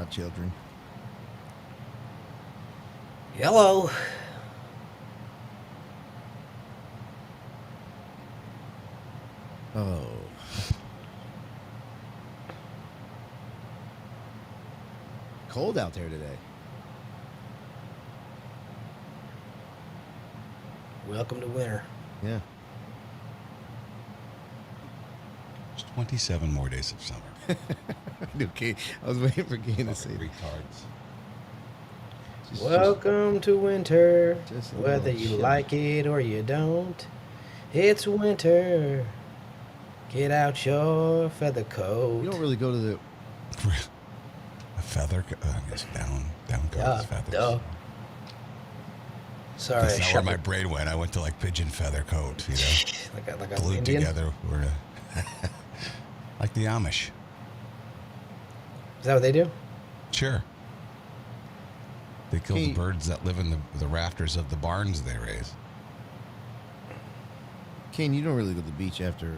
Children. Hello. Oh. Cold out there today. Welcome to winter. Yeah. There's 27 more days of summer. Okay. I was waiting for Kane to say Retards. Welcome to winter. just a Whether little you chilly. like it or you don't, it's winter. Get out your feather coat. You don't really go to the. A feather, I guess down coat Yeah, is feathers. duh. Sorry, That's I not where shuffled my brain went. I went to like pigeon feather coat, you know, like a glued Indian. together. Like the Amish. Is that what they do? Sure. They kill Hey. the birds that live in the rafters of the barns they raise. Kane, you don't really go to the beach after,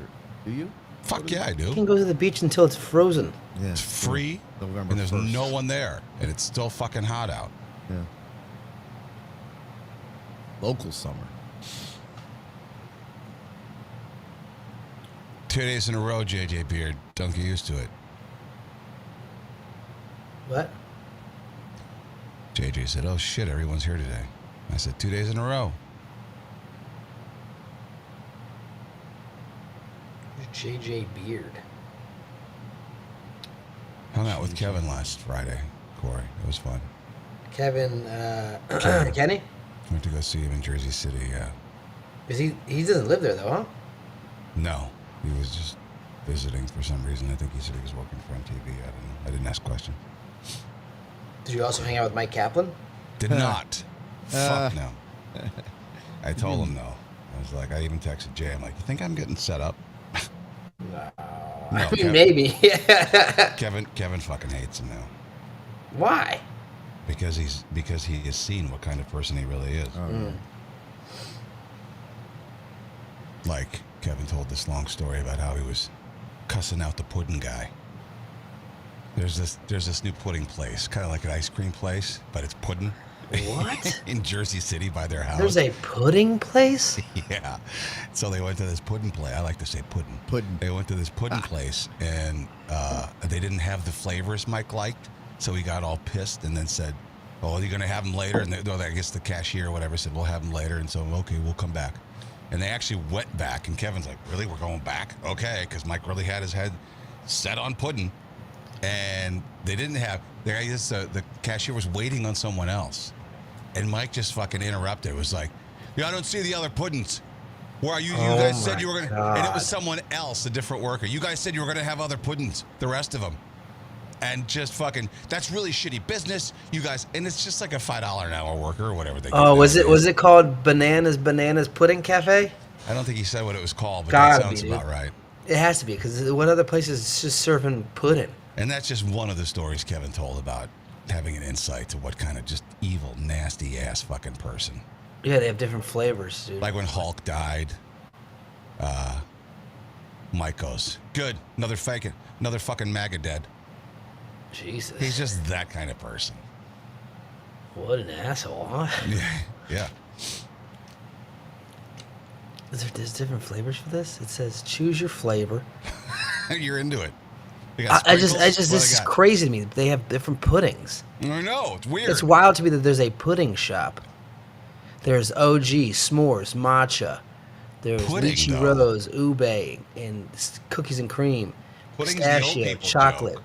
do you? Fuck yeah, I You can do. go to the beach until it's frozen. Yeah. It's free, November and there's 1st. no one there, and it's still fucking hot out. Yeah. Local summer. 2 days in a row, JJ Beard. Don't get used to it. What? JJ said, "Oh shit, everyone's here today." I said, 2 days in a row. JJ Beard. Hung out with Kevin last Friday, Corey. It was fun. Kevin, Kenny. Kenny? Went to go see him in Jersey City. Because he doesn't live there though, huh? No, he was just visiting for some reason. I think he said he was working for MTV. I don't know. I didn't ask questions. Did you also hang out with Mike Kaplan? Did not. Fuck no. I told him no. I was like, I even texted Jay. I'm like, you think I'm getting set up? No. No, I mean, Kevin- maybe. Kevin fucking hates him now Why? because he has seen what kind of person he really is. Like Kevin told this long story about how he was cussing out the pudding guy. There's this new pudding place, kind of like an ice cream place, but it's pudding. What? In Jersey City by their house. There's a pudding place? Yeah. So they went to this pudding place. I like to say pudding. Pudding. They went to this pudding place, and they didn't have the flavors Mike liked. So he got all pissed and then said, "Oh, are you going to have them later?" And I guess the cashier or whatever said, "We'll have them later." And so, okay, we'll come back. And they actually went back, and Kevin's like, "Really? We're going back?" Okay, because Mike really had his head set on pudding. And they didn't have, I guess the cashier was waiting on someone else. And Mike just fucking interrupted. It was like, "Yeah, I don't see the other puddings. Where are you? You Oh guys said my you were going to," God. and it was someone else, a different worker. "You guys said you were going to have other puddings, the rest of them." And just fucking, that's really shitty business, you guys. And it's just like a $5 an hour worker or whatever they Oh, get was nowadays. it called Bananas Pudding Cafe? I don't think he said what it was called, but Gotta that sounds be, about dude. right. It has to be, because what other places is just serving pudding? And that's just one of the stories Kevin told about having an insight to what kind of just evil, nasty ass fucking person. Yeah, they have different flavors, dude. Like when Hulk died, Mike goes, "Good, another fucking MAGA dead." Jesus. He's just that kind of person. What an asshole, huh? Yeah. There's different flavors for this? It says choose your flavor. You're into it. They got I just, sprinkles? What this they is got? crazy to me. They have different puddings. I know, it's weird. It's wild to me that there's a pudding shop. There's OG, s'mores, matcha. There's Pudding, lychee though. rose, ube, and cookies and cream. Pudding's the old pistachio, people chocolate. joke.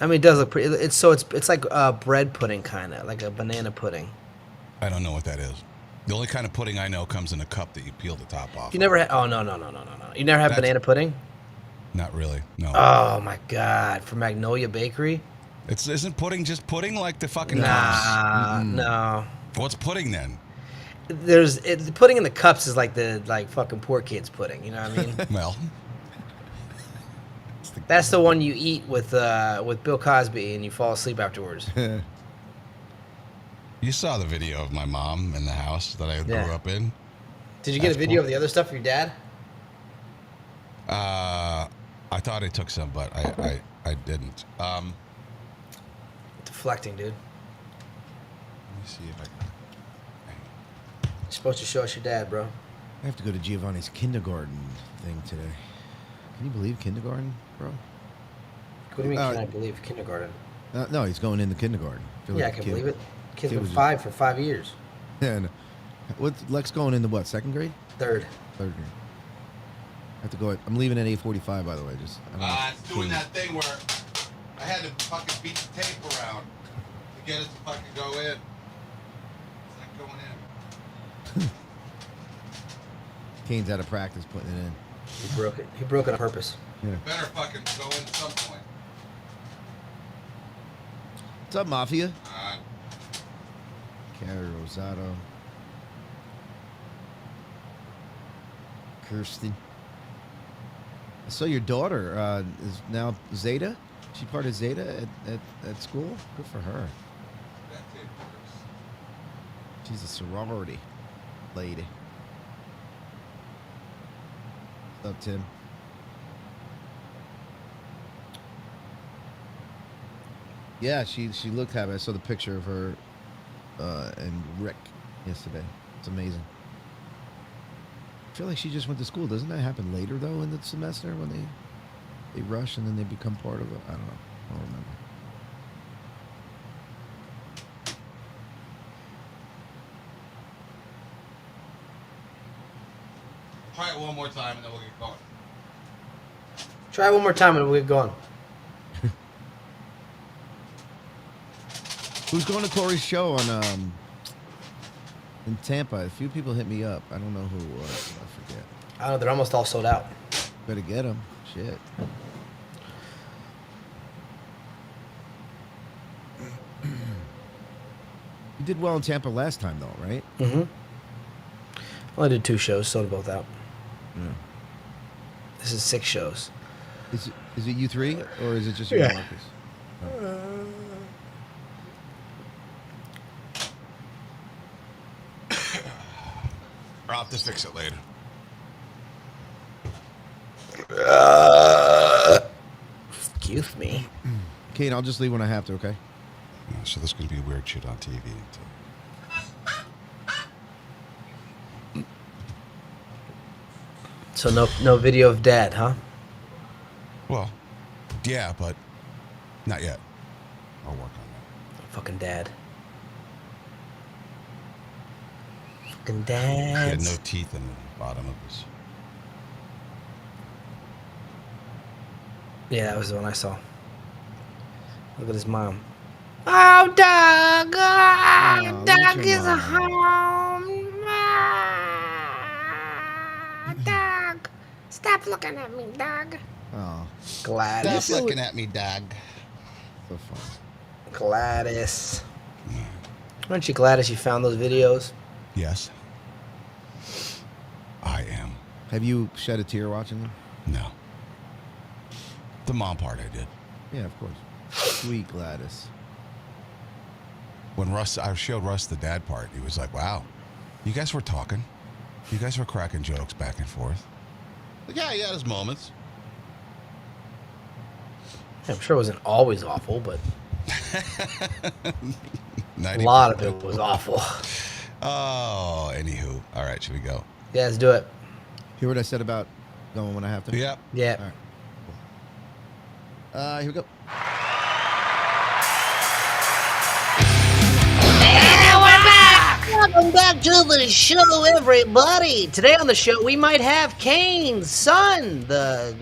I mean, it does look pretty. It's like bread pudding, kind of like a banana pudding. I don't know what that is. The only kind of pudding I know comes in a cup that you peel the top off. You never had? Oh no! You never had That's- banana pudding? Not really. No. Oh my God! From Magnolia Bakery? Isn't pudding just pudding like the fucking cups? Nah, no. What's pudding then? The pudding in the cups is like fucking poor kids pudding. You know what I mean? Well, That's the one you eat with Bill Cosby and you fall asleep afterwards. you saw the video of my mom in the house that I Yeah. grew up in. Did you get That's a video cool. of the other stuff of your dad? I thought I took some, but I didn't. Deflecting, dude. Let me see if I can. You're supposed to show us your dad, bro. I have to go to Giovanni's kindergarten thing today. Can you believe kindergarten, bro? What do you mean, can I believe kindergarten? No, he's going into kindergarten. Yeah, I can believe it. Kid's kid been was 5 for 5 years. Yeah, no. Lex going into what, second grade? Third. Third grade. I have to go. I'm leaving at 8:45, by the way. Just It's doing that thing where I had to fucking beat the tape around to get it to fucking go in. It's not going in. Kane's out of practice putting it in. He broke it. He broke it on purpose. Yeah. Better fucking go in at some point. What's up, Mafia? Uh, Carrie Rosado. Kirsten. I saw your daughter is now Zeta. She part of Zeta at school. Good for her. that tape works. She's a sorority lady. What's up, Tim? Yeah, she looked happy. I saw the picture of her and Rick yesterday. It's amazing. I feel like she just went to school. Doesn't that happen later though in the semester when they rush and then they become part of it? I don't know. I don't remember. Try it one more time and then we'll get going. Try it one more time and we'll get going. Who's going to Corey's show on in Tampa? A few people hit me up. I don't know who it was. I forget. I don't know. They're almost all sold out. Better get them. Shit. You did well in Tampa last time, though, right? Mm-hmm. Well, I did 2 shows, sold both out. Yeah. This is 6 shows. Is it you 3 or is it just you and Yeah. Marcus? Oh. I'll have to fix it later. Excuse me. Kane, I'll just leave when I have to, okay? Yeah, so there's going to be weird shit on TV. So no video of dad, huh? Well, yeah, but not yet. I'll work on that. Fucking dad. Fucking He had dad. no teeth in the bottom of his. Yeah, that was the one I saw. Look at his mom. Oh, Doug! Aw, Oh, look at Doug your is mom. home. Ah, Doug, stop looking at me, Doug. Oh, Gladys. Stop looking at me, dog. so fun. Gladys. Aren't you Gladys you found those videos? Yes. I am. Have you shed a tear watching them? No. The mom part I did. Yeah, of course. Sweet Gladys. When I showed Russ the dad part, he was like, wow, you guys were talking. You guys were cracking jokes back and forth. Like, yeah, he had his moments. I'm sure it wasn't always awful, but a 90%. lot of it was awful. Oh, anywho. All right, should we go? Yeah, let's do it. Hear what I said about going when I have to? Yep. Yeah. All right. Here we go. Welcome back to the show, everybody. Today on the show, we might have Kane's son, the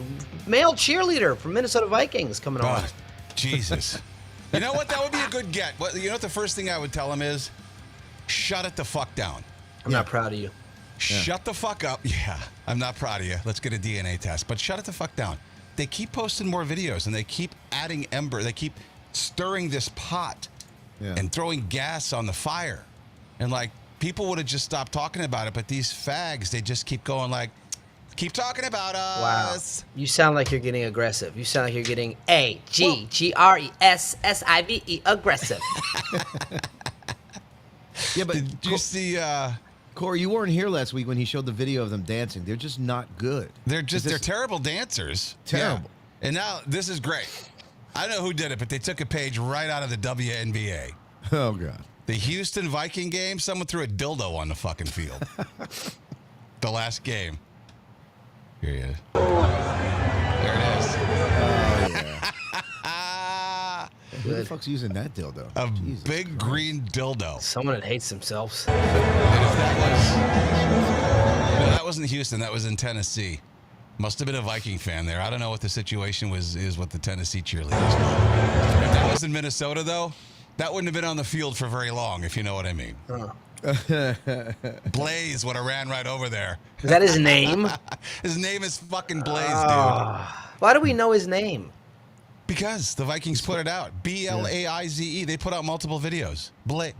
male cheerleader from Minnesota Vikings, coming on. God, Jesus. You know what? That would be a good get. You know what the first thing I would tell him is? Shut it the fuck down. I'm not proud of you. Shut the fuck up. Yeah, I'm not proud of you. Let's get a DNA test. But shut it the fuck down. They keep posting more videos and they keep adding ember. They keep stirring this pot and throwing gas on the fire. And like, people would have just stopped talking about it, but these fags, they just keep going like, keep talking about us. Wow. You sound like you're getting aggressive. You sound like you're getting AGGRESSIVE aggressive. Yeah, but Did you see Corey, you weren't here last week when he showed the video of them dancing. They're just not good. They're terrible dancers. Terrible. Yeah. And now this is great. I don't know who did it, but they took a page right out of the WNBA. Oh, God. The Houston Viking game, someone threw a dildo on the fucking field. The last game. Here he is. There it is. Oh, yeah. Who the fuck's using that dildo? A Jesus big Christ. green dildo. Someone that hates themselves. And if that wasn't Houston, that was in Tennessee. Must have been a Viking fan there. I don't know what the situation is with the Tennessee cheerleaders. If that was in Minnesota, though, that wouldn't have been on the field for very long, if you know what I mean. Blaze would have ran right over there. Is that his name? His name is fucking Blaze, dude. Why do we know his name? Because the Vikings put it out. Blaize. They put out multiple videos. Blaize.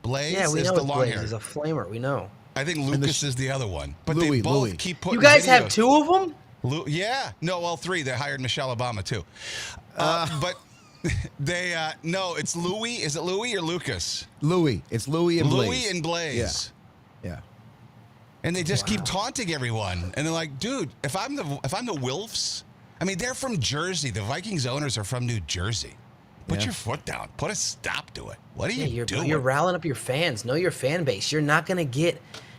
Blaze Yeah, we is know the it's long Blaze. hair. He's a flamer. We know. I think Lucas is the other one. But Louis, they both Louis. keep putting You guys videos. have two of them? Yeah. No, well, three. They hired Michelle Obama, too. But they, no, it's Louis. Is it Louis or Lucas? Louis. It's Louis and Blaze. Louis and Blaze. Yeah. And they just keep taunting everyone. And they're like, dude, if I'm the Wilfs, I mean, they're from Jersey. The Vikings owners are from New Jersey. Put your foot down. Put a stop to it. What are you doing? You're riling up your fans. Know your fan base. You're not gonna get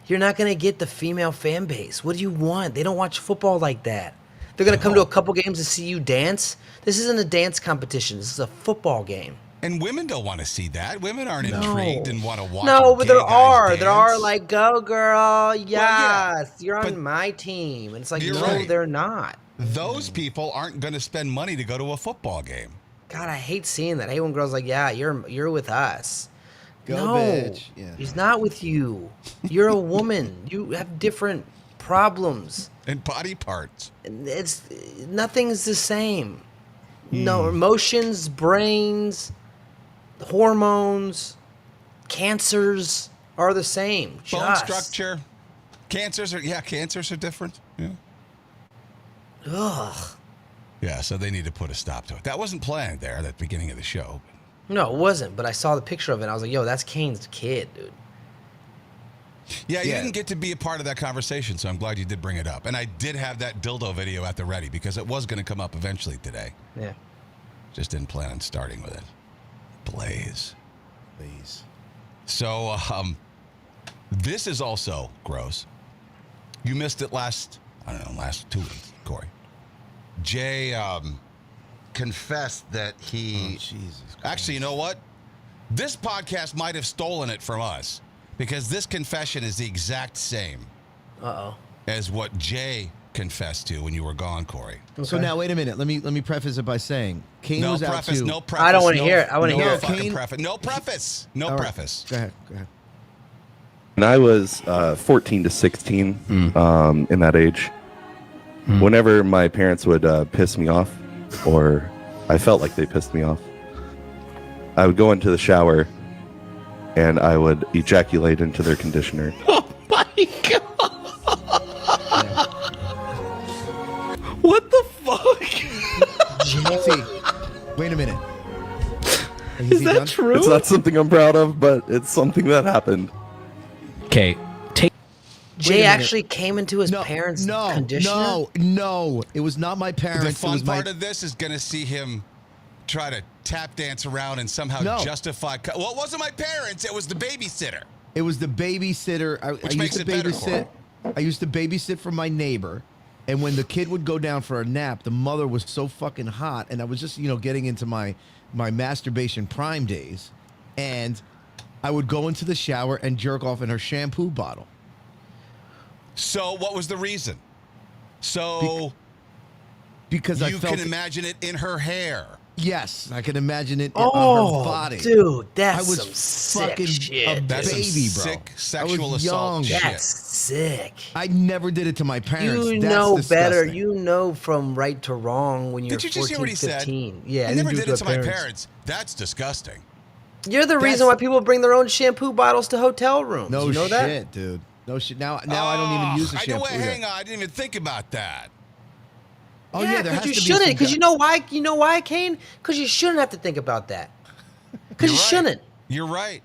the female fan base. What do you want? They don't watch football like that. They're gonna come to a couple games to see you dance. This isn't a dance competition. This is a football game. And women don't want to see that. Women aren't intrigued and want to watch. No, but gay there guys are. There are dance. like, go girl, yes, yeah, you're but on my team. And it's like, you're no, right. they're not. Those people aren't going to spend money to go to a football game. God, I hate seeing that. I hate when girls are like, yeah, you're with us. Go, no, bitch. Yeah. he's not with you. You're a woman. You have different problems. And body parts. It's nothing's the same. No emotions, brains, hormones, cancers are the same. Bone Just. structure. Cancers are different. Yeah. Ugh. Yeah, so they need to put a stop to it. That wasn't planned there at the beginning of the show. No, it wasn't. But I saw the picture of it. And I was like, yo, that's Kane's kid, dude. Yeah, you Yeah. didn't get to be a part of that conversation, so I'm glad you did bring it up. And I did have that dildo video at the ready because it was going to come up eventually today. Yeah. Just didn't plan on starting with it. Blaze. Please. So, this is also gross. You missed it last 2 weeks, Corey. Jay confessed that he... Oh, Jesus Christ. Actually, you know what? This podcast might have stolen it from us because this confession is the exact same Uh-oh. as what Jay confessed to when you were gone, Corey. So now, wait a minute. Let me preface it by saying Kane No was preface, out to... no preface. I don't wanna no- hear it. I wanna no hear it. fucking Kane- preface. No preface. No All right. preface. Go ahead. Go ahead. When I was 14 to 16, in that age, whenever my parents would piss me off, or I felt like they pissed me off, I would go into the shower and I would ejaculate into their conditioner. Oh my god! What the fuck? See, wait a minute. Is he that done? true? It's not something I'm proud of, but it's something that happened. Okay, take. Jay minute. actually came into his No, parents' no, conditioner? no. It was not my The parents. It fun was my... part of this is going to see him try to tap dance around and somehow No. justify. Well, it wasn't my parents. It was the babysitter. It was the babysitter. I Which used makes to it better, babysit. I used to babysit for my neighbor, and when the kid would go down for a nap, the mother was so fucking hot, and I was just getting into my masturbation prime days, and I would go into the shower and jerk off in her shampoo bottle. So what was the reason? So Because I you felt can imagine it in her hair. yes, I can imagine it Oh, on her body. dude, that's I was some sick fucking shit. a That's some baby, bro. sick I sexual was assault young. shit. That's sick. I never did it to my parents. You That's know better. disgusting. You know from right to wrong when you're Did you just 14, hear what he 15. said? Yeah, I didn't never do did it to my parents. That's disgusting. You're the reason why people bring their own shampoo bottles to hotel rooms. No you know shit, that? dude. No shit. Now I don't even use the shampoo. Hang on, I didn't even think about that. Oh yeah, there has you to be shouldn't. some Because guy- you know why? You know why, Kane? Because you shouldn't have to think about that. Because you You're right. shouldn't. You're right.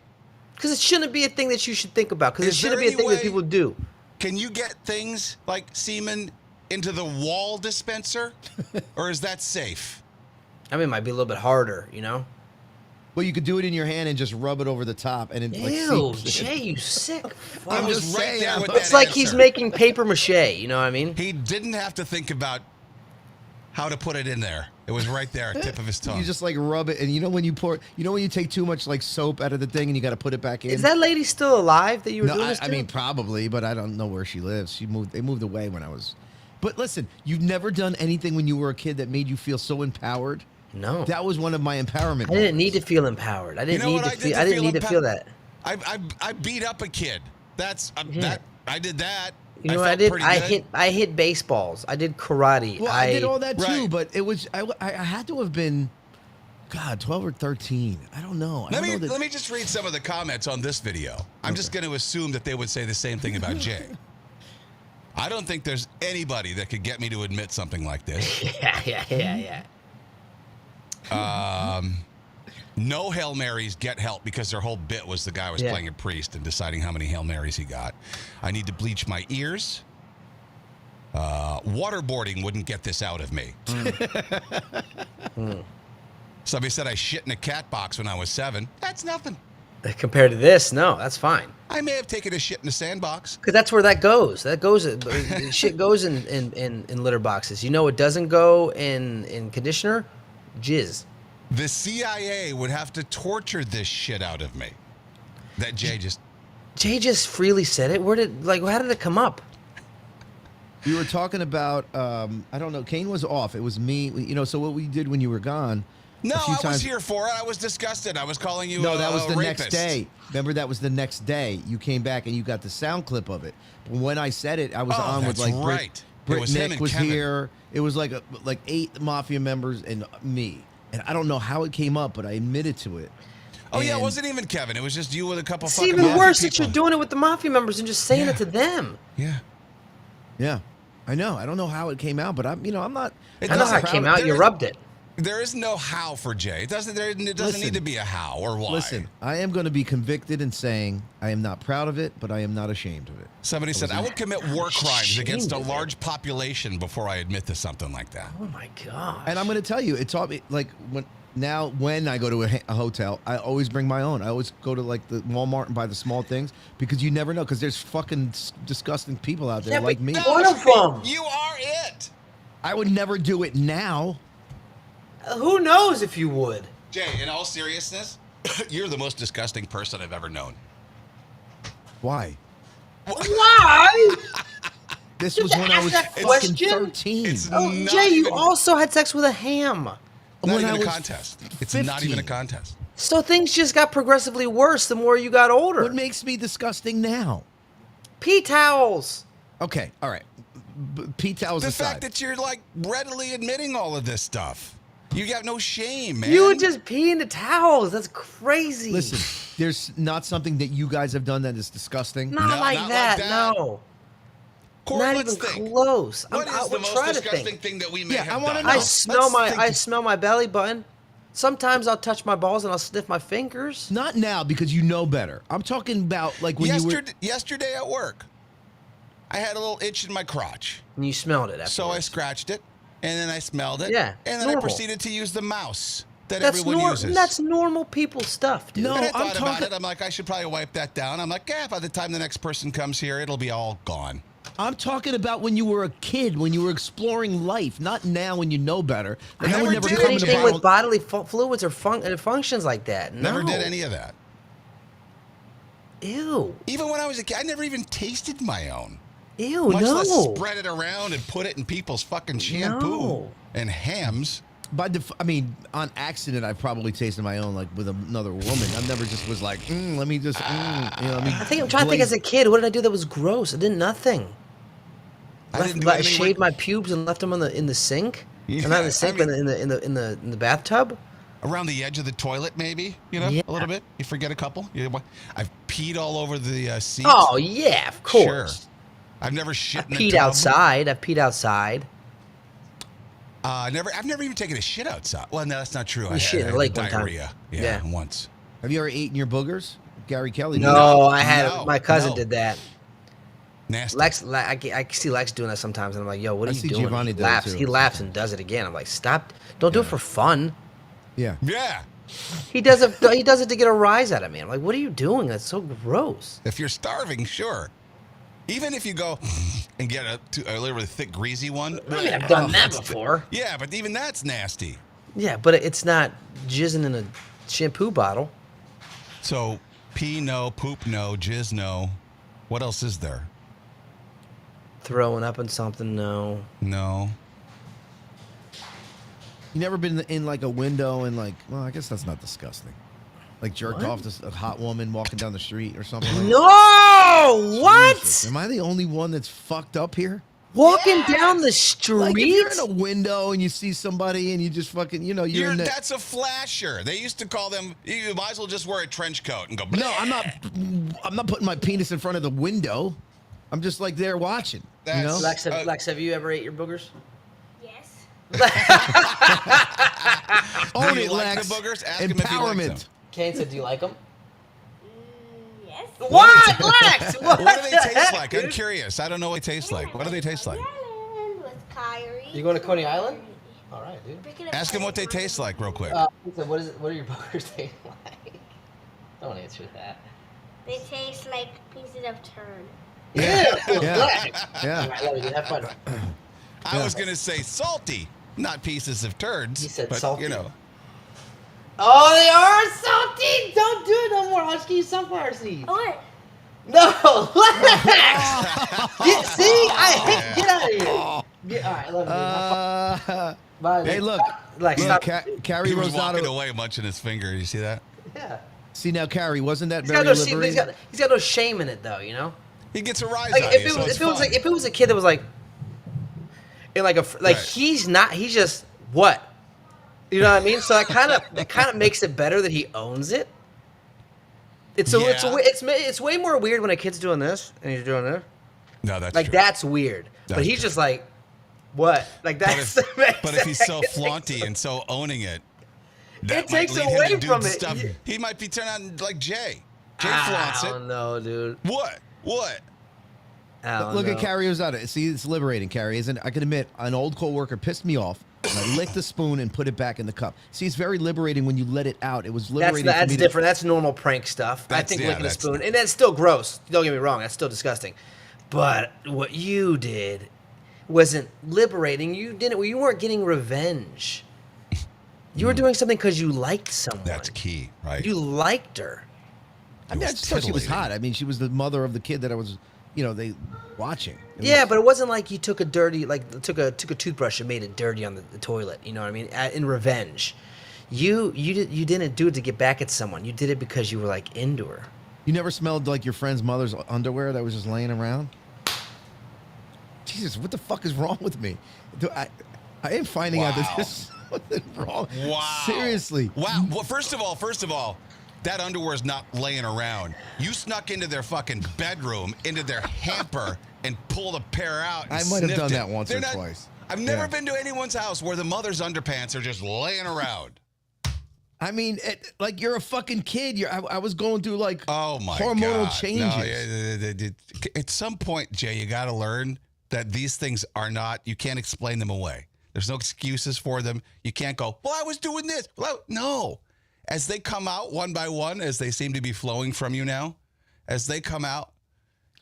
Because it shouldn't be a thing that you should think about. Because it Is there shouldn't be a any thing that way- people do. Can you get things like semen into the wall dispenser? Or is that safe? I mean, it might be a little bit harder, you know? Well, you could do it in your hand and just rub it over the top, and it like Ew, seeps. Jay, you sick. I fuck. was just right saying, there I'm- with It's that like he's answer. making paper mache, you know what I mean? He didn't have to think about how to put it in there. It was right there, tip of his tongue. You just like rub it, and you know when you when you take too much like soap out of the thing and you got to put it back in. Is that lady still alive that you were No, doing this I to? mean probably, but I don't know where she lives. They moved away when I was. But listen, you've never done anything when you were a kid that made you feel so empowered. No. That was one of my empowerment. I didn't need to feel empowered. I didn't know need what to I did feel. to I didn't feel need to feel empowered? that. I beat up a kid. That's Yeah. that. I did that. You know what I felt did? pretty I good. hit baseballs. I did karate. Well, I did all that too, Right. but it was I had to have been, God, 12 or 13. I don't know. I Let don't me know that, let me just read some of the comments on this video. I'm just going to assume that they would say the same thing about Jay. I don't think there's anybody that could get me to admit something like this. Yeah. No Hail Marys, get help, because their whole bit was the guy was Yeah. playing a priest and deciding how many Hail Marys he got. I need to bleach my ears. Waterboarding wouldn't get this out of me. Somebody said I shit in a cat box when I was 7. That's nothing. Compared to this, no, that's fine. I may have taken a shit in a sandbox. Because that's where that goes. That goes. Shit goes in litter boxes. You know what doesn't go in conditioner? Jizz. The CIA would have to torture this shit out of me. That Jay just... Jay just freely said it. How did it come up? we were talking about. I don't know. Kane was off. It was me. So what we did when you were gone. No, a few I was times- here for it. I was disgusted. I was calling you No, that was the rapist. next day. Remember, that was the next day. You came back and you got the sound clip of it. But when I said it, I was Oh, on with that's like right. It Britt was him Nick and was Kevin. here. It was like 8 mafia members and me. And I don't know how it came up, but I admitted to it. Oh, yeah, it And- wasn't even Kevin. It was just you with a couple It's fucking even mafia worse that people. you're doing it with the mafia members and just saying Yeah. it to them. Yeah. Yeah, I know. I don't know how it came out, but I'm not. It I know how doesn't- it came proud out. of- You there rubbed it. There is no how for Jay. It doesn't Listen. need to be a how or why. Listen, I am going to be convicted in saying I am not proud of it, but I am not ashamed of it. Somebody said, I would commit war crimes Ashamed against a of it. large population before I admit to something like that. Oh my god. And I'm going to tell you, it taught me like when I go to a hotel, I always bring my own. I always go to like the Walmart and buy the small things because you never know. Because there's fucking disgusting people out there Yeah, like but me. no. One of them. You are it. I would never do it now. Who knows if you would? Jay, in all seriousness, you're the most disgusting person I've ever known. Why? Why? This Did was they when I ask was that fucking question? 13. It's Oh, not Jay, you even- also had sex with a ham. Not when even I a was contest. It's not even a 15. contest. So things just got progressively worse the more you got older. What makes me disgusting now? Pee towels. Okay, all right. Pete towels The aside. fact that you're like readily admitting all of this stuff. You got no shame, man. You would just pee into towels. That's crazy. Listen, there's not something that you guys have done that is disgusting. Not, No, like, not like that, that. No. Corey, Not let's even think. close. What I is the would most try to disgusting think. thing that we may Yeah, have I wanna done? know. I Let's smell my belly button. Sometimes I'll touch my balls and I'll sniff my fingers. Not now because you know better. I'm talking about like when you were. Yesterday at work, I had a little itch in my crotch. And you smelled it after. So I scratched it, and then I smelled it. Yeah, And then I normal. proceeded to use the mouse that That's everyone uses. That's normal people stuff, dude. No, And I I'm thought about talking- it. I'm like, I should probably wipe that down. I'm like, yeah, by the time the next person comes here, it'll be all gone. I'm talking about when you were a kid, when you were exploring life, not now when you know better. Like, I would never never did come into Anything my with bodily fluids or functions like that. No. Never did any of that. Ew. Even when I was a kid, I never even tasted my own. Ew, Much no. less spread it around and put it in people's fucking shampoo No. and hams. I mean, on accident, I've probably tasted my own like with another woman. I never just was like, let me just, let me. I think I'm trying to think as a kid, what did I do that was gross? I did nothing. I didn't do I anything shaved with- my pubes and left them in the sink. Yeah, Or not in the sink, I mean- but in the bathtub. Around the edge of the toilet, maybe, a Yeah. little bit. You forget a couple. I've peed all over the seats. Oh yeah, of course. Sure. I've never shit I in a peed tub. outside. I peed outside. I've never even taken a shit outside. Well, no, that's not true. I shit in had the lake one time. diarrhea. Yeah, Yeah. once. Have you ever eaten your boogers? Gary Kelly. No, did. I had No, my cousin no. did that. Nasty. I see Lex doing that sometimes, and I'm like, yo, what are I you see doing? Giovanni He do it laughs. too. He laughs and does it again. I'm like, stop! Don't do it for fun. Yeah. Yeah. He does it. He does it to get a rise out of me. I'm like, what are you doing? That's so gross. If you're starving, sure. Even if you go and get a literally thick, greasy one. I mean, I've done that before. Yeah, but even that's nasty. Yeah, but it's not jizzing in a shampoo bottle. So, pee no, poop no, jizz no. What else is there? Throwing up in something, no. No. You never been in like a window and like, well, I guess that's not disgusting. Like jerked off to a hot woman walking down the street or something. Like No! What? Jesus. Am I the only one that's fucked up here? Walking down the street? Like if you're in a window and you see somebody and you just fucking, you're in the... That's a flasher. They used to call them. You might as well just wear a trench coat and go. No, I'm not putting my penis in front of the window. I'm just like there watching. That's- Lex, have you ever ate your boogers? Yes. Own Do it, you like Lex. the boogers? Ask him if he likes them. Empowerment. Kane said, do you like them? Yes. What, Lex? What? What do they taste heck, like? I'm dude? curious. I don't know what they taste like. What do they taste like? Island with Kyrie. You going to Coney Island? All right, dude. Picking up Ask him what they Kyrie. taste like, real quick. He said, what are your boogers taste like? Don't answer that. They taste like pieces of turd. Yeah. Lex. Yeah. All right, love you. Have fun. I was gonna say salty, not pieces of turds. He said but, salty. You know, Oh, they are salty. Don't do it no more. I'll just give you sunflower seeds. What? No, Lex. See, get out of here. All right, I love you. Have fun. Bye. Hey, look. Lex, Look, stop. Carrie he was walking Rosado. away, munching his finger. You see that? Yeah. See now, Carrie, wasn't that He's very got, no, shame, liberating? he's got no shame in it, though. You know. He gets a rise Like out if of it you, was, so if it was a kid that was like, in like Right. he's not. He's just what. You know what I mean? So that kind of makes it better that he owns it. It's way more weird when a kid's doing this and he's doing this. No, that's Like true. that's weird. But That's he's true. just like, what? Like that's. But if he's so flaunty and so owning it, that It takes might lead away him to do from it. stuff. You- He might be turning on like Jay. Jay I flaunts don't it. know, dude. What? What? I don't Look know. at Carrie Rosado. See, it's liberating, Carrie. Isn't? I can admit, an old coworker pissed me off. And I licked the spoon and put it back in the cup. See, it's very liberating when you let it out. It was liberating. That's for me different. That's normal prank stuff. I That's- think yeah, licking a that's- spoon, and that's still gross. Don't get me wrong. That's still disgusting. But what you did wasn't liberating. You didn't. You weren't getting revenge. You were doing something because you liked someone. That's key, right? You liked her. I mean, I just thought she was hot. I mean, she was the mother of the kid that I was, they watching. It Yeah, was- but it wasn't like you took a took a toothbrush and made it dirty on the toilet. You know what I mean? In revenge, you didn't do it to get back at someone. You did it because you were like into her. You never smelled like your friend's mother's underwear that was just laying around? Jesus, what the fuck is wrong with me? I am finding out that Wow. there's something wrong. Wow. Seriously. Wow. Well, first of all, that underwear is not laying around. You snuck into their fucking bedroom, into their hamper, and pulled a pair out. And I might have sniffed done it. that once They're or not- twice. I've never Yeah. been to anyone's house where the mother's underpants are just laying around. I mean, like you're a fucking kid. I was going through like Oh my hormonal God. changes. No, at some point, Jay, you got to learn that these things are not. You can't explain them away. There's no excuses for them. You can't go, well, I was doing this. No. As they come out one by one, as they seem to be flowing from you now, as they come out,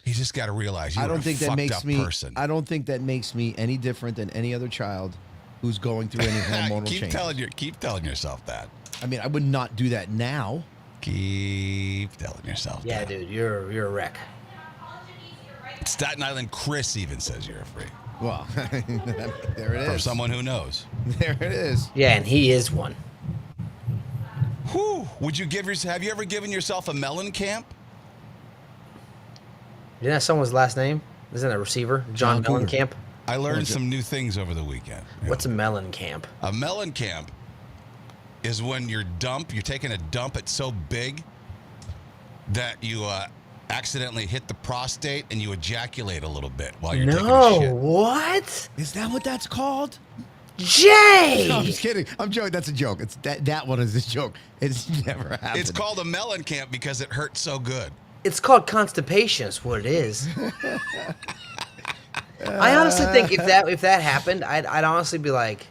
you just got to realize I don't think that makes me. person. I don't think that makes me any different than any other child who's going through any hormonal changes. Keep telling yourself that. I mean, I would not do that now. Keep telling yourself Yeah, that. dude, you're a wreck. Staten Island Chris even says you're a freak. Well, there it For is. someone who knows. There it is. Yeah, and he is one. Whew. Have you ever given yourself a melon camp? Isn't that someone's last name? Isn't it a receiver? John Cougar. Mellencamp? I learned some new things over the weekend. Yeah. What's a Mellencamp? A melon camp is when you're taking a dump, it's so big that you accidentally hit the prostate and you ejaculate a little bit while you're taking a No, shit. what? Is that what that's called? Jay. No, I'm just kidding. I'm joking. That's a joke. It's that one is a joke. It's never happened. It's called a melon camp because it hurt so good. It's called constipation. Is what it is. I honestly think if that happened, I'd honestly be like,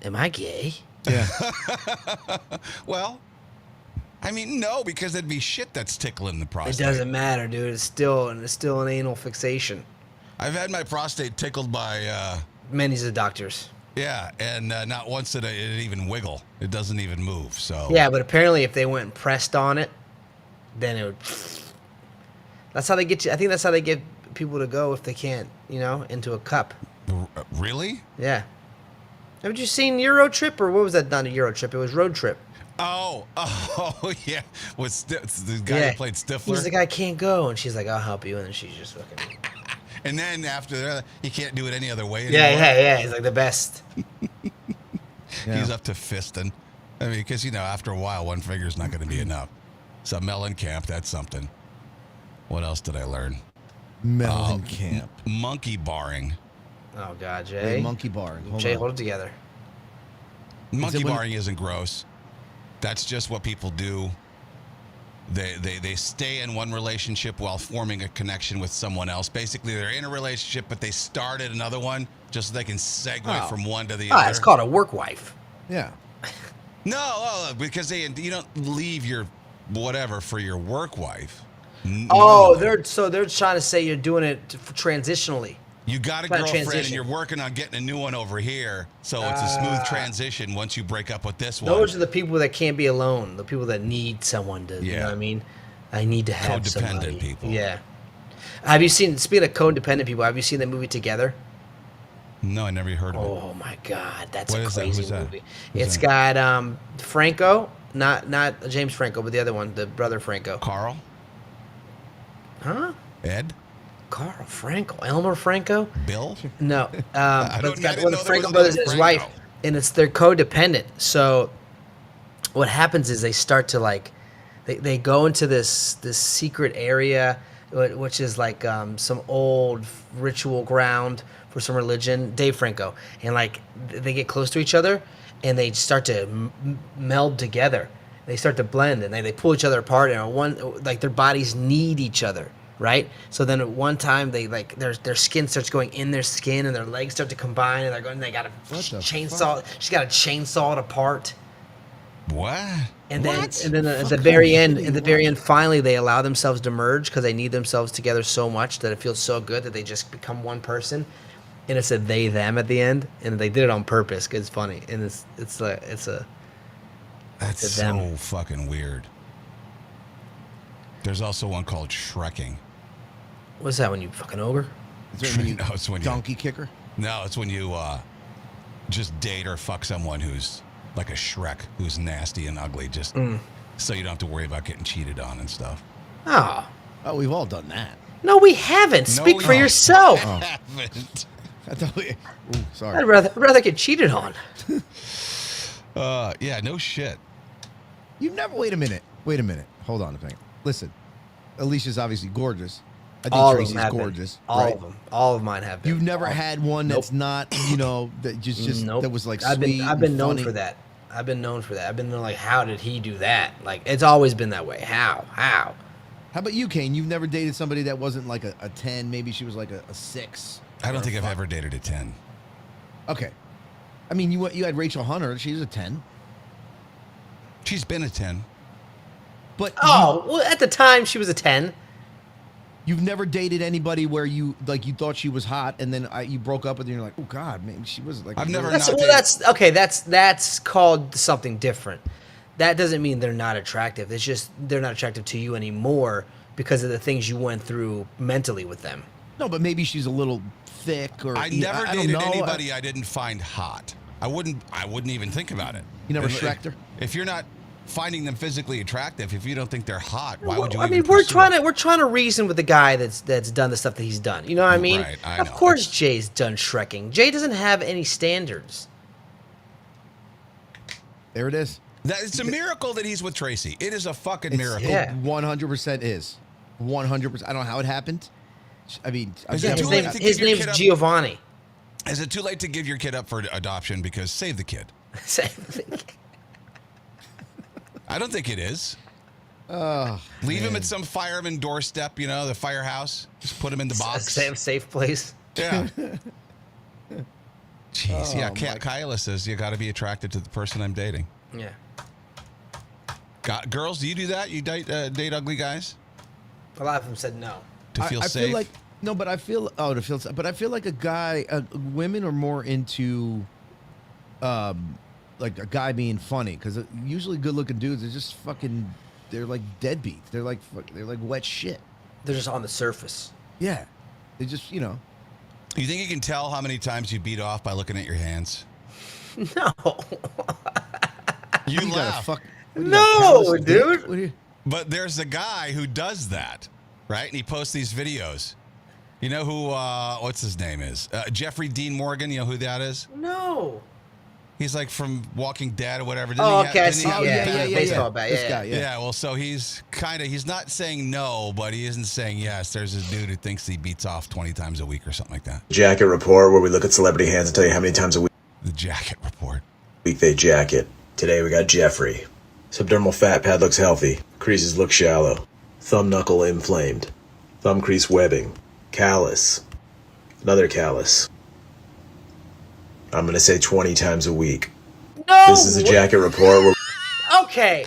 "Am I gay?" Yeah. Well, I mean, no, because it'd be shit that's tickling the It prostate. doesn't matter, dude. It's still an anal fixation. I've had my prostate tickled by, Many's the doctors. yeah, and not once did it even wiggle. It doesn't even move. So Yeah, but apparently if they went and pressed on it, then it would. That's how they get you. I think that's how they get people to go if they can't, into a cup. Really? Yeah. Haven't you seen Euro Trip, or what was that? Not a Euro Trip. It was Road Trip. Oh, yeah. With the guy who played Stifler. He's like, I can't go, and she's like, I'll help you, and then she's just fucking. And then after that, he can't do it any other way anymore. Yeah. He's like the best. He's up to fisting. I mean, because, after a while, one finger's not going to be enough. So melon camp, that's something. What else did I learn? Melon camp. Monkey barring. Oh God, Wait, Jay. monkey barring. Jay, on. hold it together. Monkey when- barring isn't gross. That's just what people do. They stay in one relationship while forming a connection with someone else. Basically, they're in a relationship, but they started another one just so they can segue Oh. from one to the other. It's called a work wife. Yeah. No, because you don't leave your whatever for your work wife. Oh, No. they're trying to say you're doing it transitionally. You got a Trying to girlfriend and transition. you're working on getting a new one over here, so it's a smooth transition once you break up with this one. Those are the people that can't be alone. The people that need someone to. You know Yeah. what I mean? I need to have Codependent somebody. people. Yeah. Have you seen? Speaking of codependent people, have you seen that movie Together? No, I never heard of it. Oh my God, that's What a is that? crazy Who's that? movie. Who's It's that? got Franco, not James Franco, but the other one, the brother Franco. Carl? Huh? Ed? Carl Franco, Elmer Franco? Bill? No, but it's got didn't one know of the there was Franco brothers, another his wife, Franco. and they're codependent. So what happens is they start to they go into this secret area, which is like some old ritual ground for some religion, Dave Franco, and they get close to each other, and they start to meld together. They start to blend, and they pull each other apart, and their bodies need each other. Right, so then at one time they their skin starts going in their skin, and their legs start to combine, and they're going. They got to What the chainsaw. She's got to chainsaw it apart, What? and then What? at the very end, finally they allow themselves to merge because they need themselves together so much that it feels so good that they just become one person, and it's a they them at the end, and they did it on purpose because it's funny, and it's a That's to so them. fucking weird. There's also one called Shrekking. what's that when you fucking ogre? Is that when you No, it's when you- donkey kicker? No, it's when you just date or fuck someone who's like a Shrek, who's nasty and ugly, just so you don't have to worry about getting cheated on and stuff. Oh Oh, we've all done that. no, we haven't. Speak for no. yourself. Haven't. I thought we, ooh, sorry. I'd rather get cheated on. Yeah, no shit. You've never. Wait a minute. Hold on a second. Listen, Alicia's obviously gorgeous. I think All of Tracy's them have gorgeous. been. All right? of them. All of mine have been. You've never All- had one that's not, that just Nope. that was like I've sweet. been and known funny. for that. I've been known for that. I've been like, how did he do that? Like, it's always been that way. How? How about you, Kane? You've never dated somebody that wasn't like a 10. Maybe she was like a 6. I don't or think a I've 5. ever dated a 10. Okay. I mean, you had Rachel Hunter. She's a 10. She's been a 10. But Oh, well, at the time she was a 10. you've never dated anybody where you thought she was hot, and then you broke up with her, and you're like, oh God, man, she was like. I've never That's not well, dated- that's okay. That's called something different. That doesn't mean they're not attractive. It's just they're not attractive to you anymore because of the things you went through mentally with them. No, but maybe she's a little thick, or I never I don't dated know. anybody I didn't find hot. I wouldn't even think about it. You never If- Shrek'd her? If you're not finding them physically attractive, if you don't think they're hot, why would you I even mean, we're pursue trying to reason with the guy that's done the stuff that he's done. You know what I mean? Right, I of know. course, Jay's done Shrekking. Jay doesn't have any standards. There it is. It's a miracle that he's with Tracy. It is a fucking miracle. yeah. 100% is. 100%. I don't know how it happened. I mean, I've Yeah, Yeah, too his late name, to his give your name's kid up. Giovanni. Is it too late to give your kid up for adoption? Because save the kid. Same thing. I don't think it is. Oh, Leave him man. at some fireman doorstep, you know, the firehouse. Just put him in the box. Safe place. Yeah. Jeez, yeah. Oh, Kyla says you got to be attracted to the person I'm dating. Yeah. Girls, do you do that? You date ugly guys A lot of them said no. to feel I safe? feel like no, but I feel but I feel like women are more into, like a guy being funny because usually good-looking dudes are just fucking, they're like deadbeats. They're like wet shit. They're just on the surface. Yeah, they just you think you can tell how many times you beat off by looking at your hands? No. You gotta laugh. fuck. What do you No, got, callous dick? dude. What do you? But there's a guy who does that, right? And he posts these videos. You know who, what's his name is? Jeffrey Dean Morgan. You know who that is? No. He's like from Walking Dead or whatever. Oh, okay, I didn't see. he have Yeah, the- baseball bat, This yeah, guy, yeah. Yeah, well, so he's not saying no, but he isn't saying yes. There's this dude who thinks he beats off 20 times a week or something like that. Jacket report, where we look at celebrity hands and tell you how many times a The jacket report. week they jacket. Today we got Jeffrey. Subdermal fat pad looks healthy. Creases look shallow. Thumb knuckle inflamed. Thumb crease webbing. Callus. Another callus. I'm gonna say 20 times a week. No. This is a jacket report where Okay.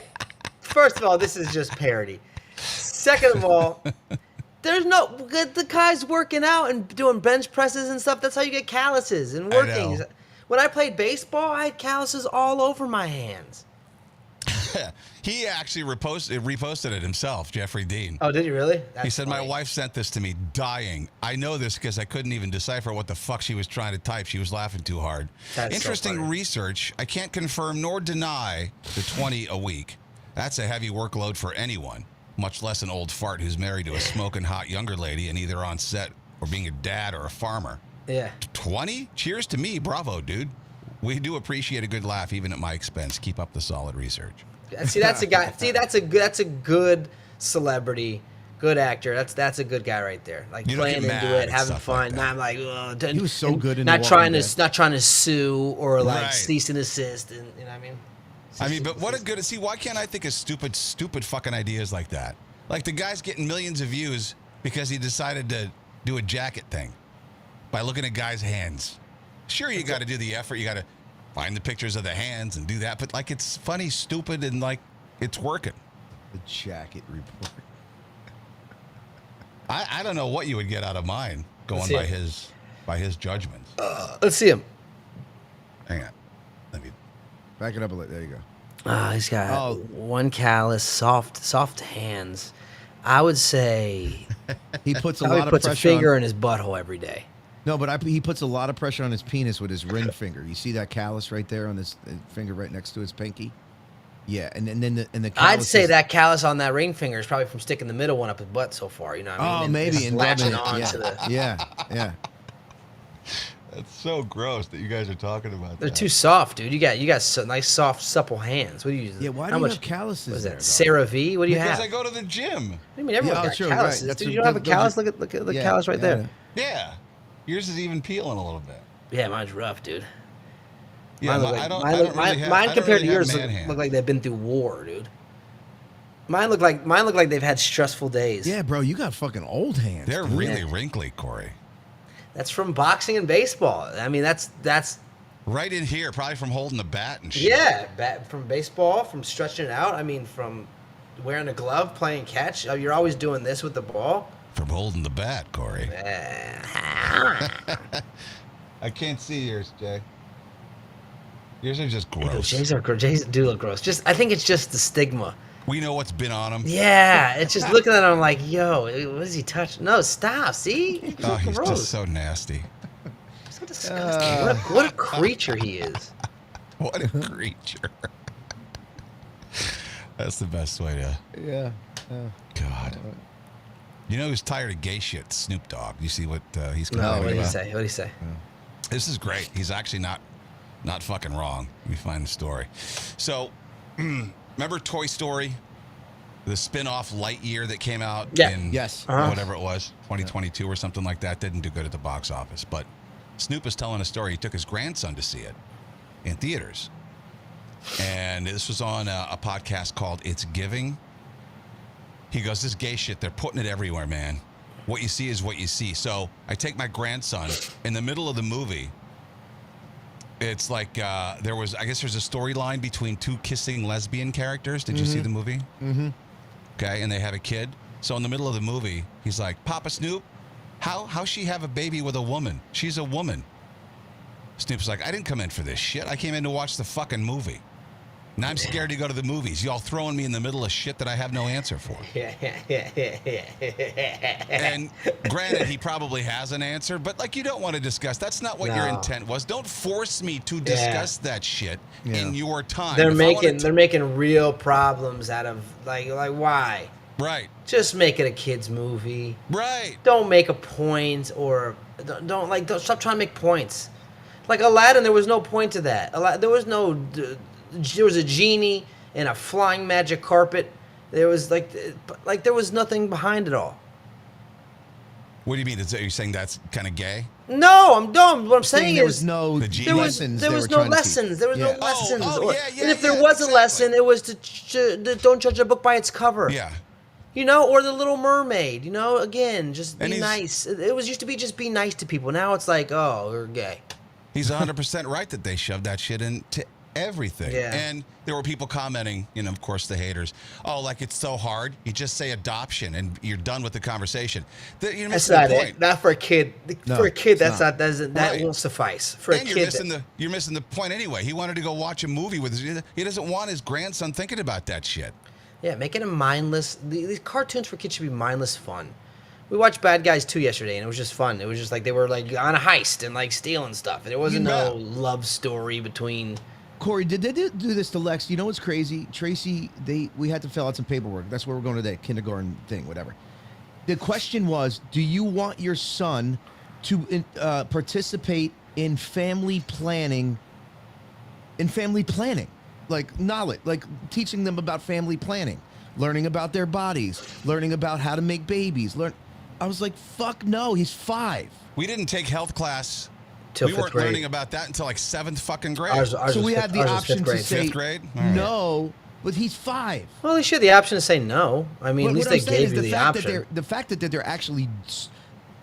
First of all, this is just parody. Second of all, there's no the guy's working out and doing bench presses and stuff. That's how you get calluses and I working. know. When I played baseball, I had calluses all over my hands. He actually reposted it himself, Jeffrey Dean. Oh, did you really? He That's said, my funny. wife sent this to me, dying. I know this because I couldn't even decipher what the fuck she was trying to type. She was laughing too hard. That's so Interesting funny. research. I can't confirm nor deny the 20 a week. That's a heavy workload for anyone, much less an old fart who's married to a smoking hot younger lady and either on set or being a dad or a farmer. Yeah. 20? Cheers to me. Bravo, dude. We do appreciate a good laugh, even at my expense. Keep up the solid research. See, that's a guy. See, that's a good celebrity, good actor. That's a good guy right there. Like You don't playing get into mad it, and having stuff fun. like that. Not like ugh, He was so and good in not The trying Walking to Dead. not trying to sue or like Right. cease and assist, and you know what I mean. I mean, but what a good, see, why can't I think of stupid fucking ideas like that? Like the guy's getting millions of views because he decided to do a jacket thing by looking at guys' hands. Sure, you got to do the effort. You got to find the pictures of the hands and do that. But like, it's funny, stupid, and like, it's working. The jacket report. I don't know what you would get out of mine going Let's see by it. his judgments. Let's see him. Hang on. Let me. Back it up a little. There you go. He's got Oh. one callus, soft hands. I would say He puts a probably lot of puts a pressure finger on, in his butthole every day. No, but he puts a lot of pressure on his penis with his ring finger. You see that callus right there on his finger right next to his pinky? Yeah, and then the callus I'd say is- that callus on that ring finger is probably from sticking the middle one up his butt so far. You know what I mean? Oh, And maybe just and latching rubbing it. on to the. Yeah. That's so gross that you guys are talking about They're too soft, dude. You got so nice, soft, supple hands. What do you use? Yeah, why How do you much have calluses What is there, that? though? CeraVe? What do you Because have? I go to the gym. What do you mean everyone's Yeah, got true, calluses? right. That's Dude, what- you don't have a those are- callus? Look at the Yeah, callus right yeah, there. Yeah. Yours is even peeling a little bit. Yeah, mine's rough, dude. Yeah, Mine, look I like, don't, mine, I look, don't really mine, have, mine I don't compared really to yours have look, man hand. look like they've been through war, dude. Mine look like they've had stressful days. Yeah, bro, you got fucking old hands. They're dude. really wrinkly, Corey. That's from boxing and baseball. I mean, that's Right in here, probably from holding the bat and shit. yeah, from baseball, from stretching it out. I mean, from wearing a glove, playing catch. You're always doing this with the ball. From holding the bat, Corey. I can't see yours, Jay. Yours are just gross. Jays do look gross. I think it's just the stigma. We know what's been on them. Yeah, it's just looking at him like, yo, what does he touch? No, stop. See, He's Oh, he's gross. just so nasty. So disgusting. What a creature he is. What a creature. That's the best way to. Yeah. God. You know who's tired of gay shit? Snoop Dogg. You see what he's No, complaining what did he about? say? What did he say? This is great. He's actually not fucking wrong. Let me find the story. So, remember Toy Story? The spin-off Lightyear that came out Yeah. in Yes. Uh-huh. whatever it was, 2022 or something like that. Didn't do good at the box office. But Snoop was telling a story. He took his grandson to see it in theaters. And this was on a podcast called It's Giving. He goes, this gay shit, they're putting it everywhere, man. What you see is what you see. So I take my grandson in the middle of the movie. It's like I guess there's a storyline between two kissing lesbian characters. Did you see the movie? Mm-hmm. Okay, and they have a kid. So in the middle of the movie, he's like, Papa Snoop, how she have a baby with a woman? She's a woman. Snoop's like, I didn't come in for this shit. I came in to watch the fucking movie. Now I'm scared to go to the movies. Y'all throwing me in the middle of shit that I have no answer for. And granted, he probably has an answer, but like you don't want to discuss. That's not what your intent was. Don't force me to discuss that shit in your time. They're making real problems out of like why? Right. Just make it a kids movie. Right. Don't make a point or don't stop trying to make points. Like Aladdin, there was no point to that. There was a genie and a flying magic carpet. There was there was nothing behind it all. What do you mean? Are you saying that's kind of gay? No, I'm dumb. What I'm saying there is was no lessons. There was no lessons. There was no lessons. And if there was a exactly. lesson, it was to don't judge a book by its cover. Yeah. You know, or the Little Mermaid. You know, again, just And be nice. It was used to be just be nice to people. Now it's like, oh, you're gay. He's 100% right that they shoved that shit into everything. Yeah. And there were people commenting, of course, the haters. Oh, like it's so hard. You just say adoption and you're done with the conversation. You're That's missing not the point. it. Not for a kid. No, For a kid, it's that won't suffice. For And a you're kid, missing the point anyway. He wanted to go watch a movie with he doesn't want his grandson thinking about that shit. yeah, making it mindless. These cartoons for kids should be mindless fun. We watched Bad Guys 2 yesterday, and it was just fun. It was just like they were like on a heist and like stealing stuff. And there wasn't no love story between. Corey, did they do this to Lex? You know what's crazy? Tracy, we had to fill out some paperwork. That's where we're going today, kindergarten thing, whatever. The question was, do you want your son to participate in family planning? Like knowledge, like teaching them about family planning, learning about their bodies, learning about how to make babies. I was like, fuck no, he's 5. We didn't take health class. Till we fifth weren't grade. learning about that until like 7th fucking grade. Ours So was we fifth- had the ours was option fifth to grade. say Fifth grade? All right. no, but he's 5. Well, at least you had the option to say no. I mean, But at least what they I'm saying gave is you the fact option. the fact that they're actually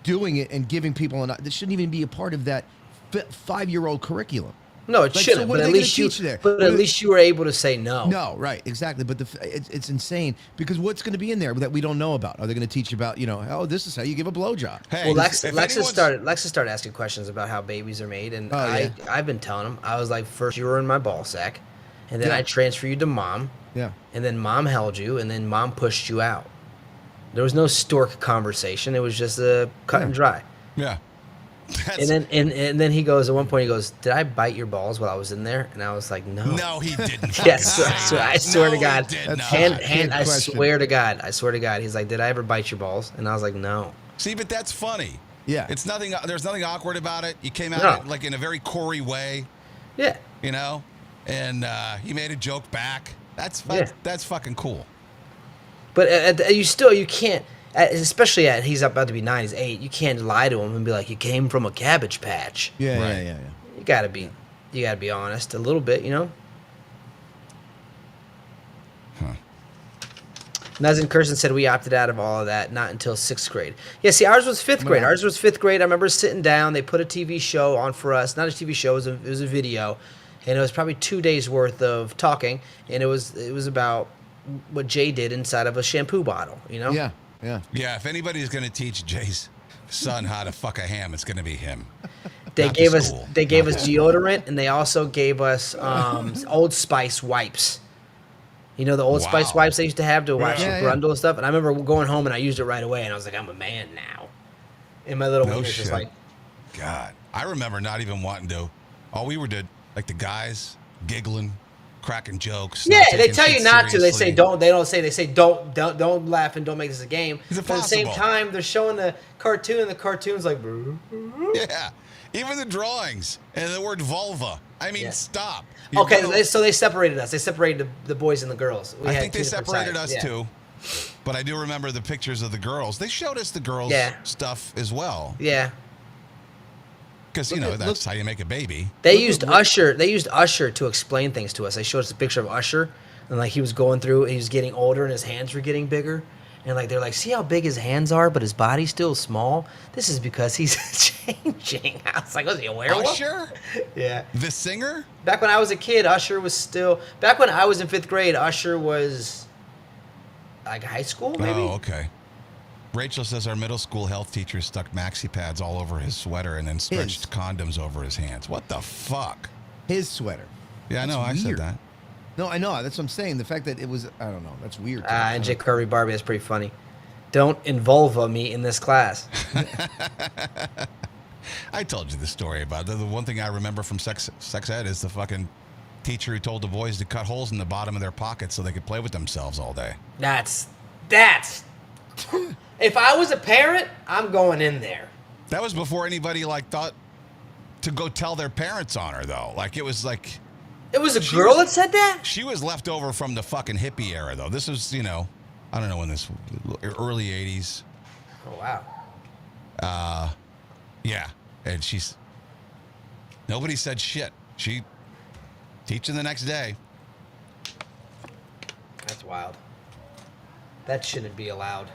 doing it and giving people this shouldn't even be a part of that 5-year-old curriculum. No, it Like, shouldn't. so what But are at they gonna least you. teach there? But What at are- least you were able to say no. No, right, exactly. But it's insane because what's going to be in there that we don't know about? Are they going to teach about this is how you give a blowjob? Hey, Well, Lex if has anyone's- started asking questions about how babies are made, and yeah. I've been telling him. I was like, first you were in my ball sack, and then Yeah. I transferred you to mom, Yeah. and then mom held you, and then mom pushed you out. There was no stork conversation. It was just a cut and dry. Yeah. And then he goes at one point. He goes, "Did I bite your balls while I was in there?" And I was like, "No." No, he didn't. Yes, fucking I say swear that. to God. He did That's not. I question. swear to God. I swear to God. He's like, "Did I ever bite your balls?" And I was like, "No." See, but that's funny. Yeah. It's nothing. There's nothing awkward about it. You came out No. like in a very Corey way, Yeah. and he made a joke back. That's fucking cool. But you can't, especially he's about to be 9, he's 8. You can't lie to him and be like, "You came from a cabbage patch." Yeah, Right. yeah. You gotta be honest a little bit, Nazin Kirsten said we opted out of all of that, not until 6th grade. Yeah, see, ours was 5th grade. Ours was 5th grade. I remember sitting down. They put a TV show on for us. Not a TV show. It was a video, and it was probably 2 days worth of talking. And it was about what Jay did inside of a shampoo bottle. Yeah. Yeah, if anybody's gonna teach Jay's son how to fuck a ham, it's gonna be him. They Not the gave us school. deodorant, and they also gave us Old Spice wipes. The Old Spice Wow. wipes they used to have to wash Yeah, your yeah. grundle and stuff. And I remember going home and I used it right away, and I was like, I'm a man now. And my little No wiener was just shit. like, God, I remember not even wanting to. All we were did like the guys giggling, cracking jokes. yeah, not they taking tell shit you not to. They say seriously. don't. They don't say. They say don't laugh and don't make this a game. It's But at the same impossible. time, they're showing the cartoon, and the cartoon's like, Yeah, even the drawings and the word vulva. I mean, Yeah. stop. okay. So they separated us. They separated the boys and the girls. We I had think they two different separated sides. us Yeah. too. But I do remember the pictures of the girls. They showed us the girls' Yeah. stuff as well. Yeah. Because, you Look know, at- that's look- how you make a baby. They Look at used Rick- Usher. They used Usher to explain things to us. They showed us a picture of Usher, and like he was going through, he was getting older, and his hands were getting bigger, and like they're like, see how big his hands are, but his body's still small. This is because he's changing. I was like, was he a werewolf? Usher? Yeah. The singer? Back when I was a kid, Usher was still. Back when I was in 5th grade, Usher was like high school, maybe. Oh, okay. Rachel says our middle school health teacher stuck maxi pads all over his sweater and then stretched condoms over his hands. What the fuck? His sweater. Yeah, I know. I said weird. that. No, I know. That's what I'm saying. The fact that it was, I don't know. That's weird. And Jake Kirby Barbie, that's pretty funny. Don't invulva me in this class. I told you the story about it. The one thing I remember from sex ed is the fucking teacher who told the boys to cut holes in the bottom of their pockets so they could play with themselves all day. That's. If I was a parent, I'm going in there. That was before anybody like thought to go tell their parents on her though. Like it was like It was a girl that said that? she was left over from the fucking hippie era though. This was, you know, I don't know when this early 80s. Oh, wow. Yeah. And nobody said shit. She teaching the next day. That's wild. That shouldn't be allowed.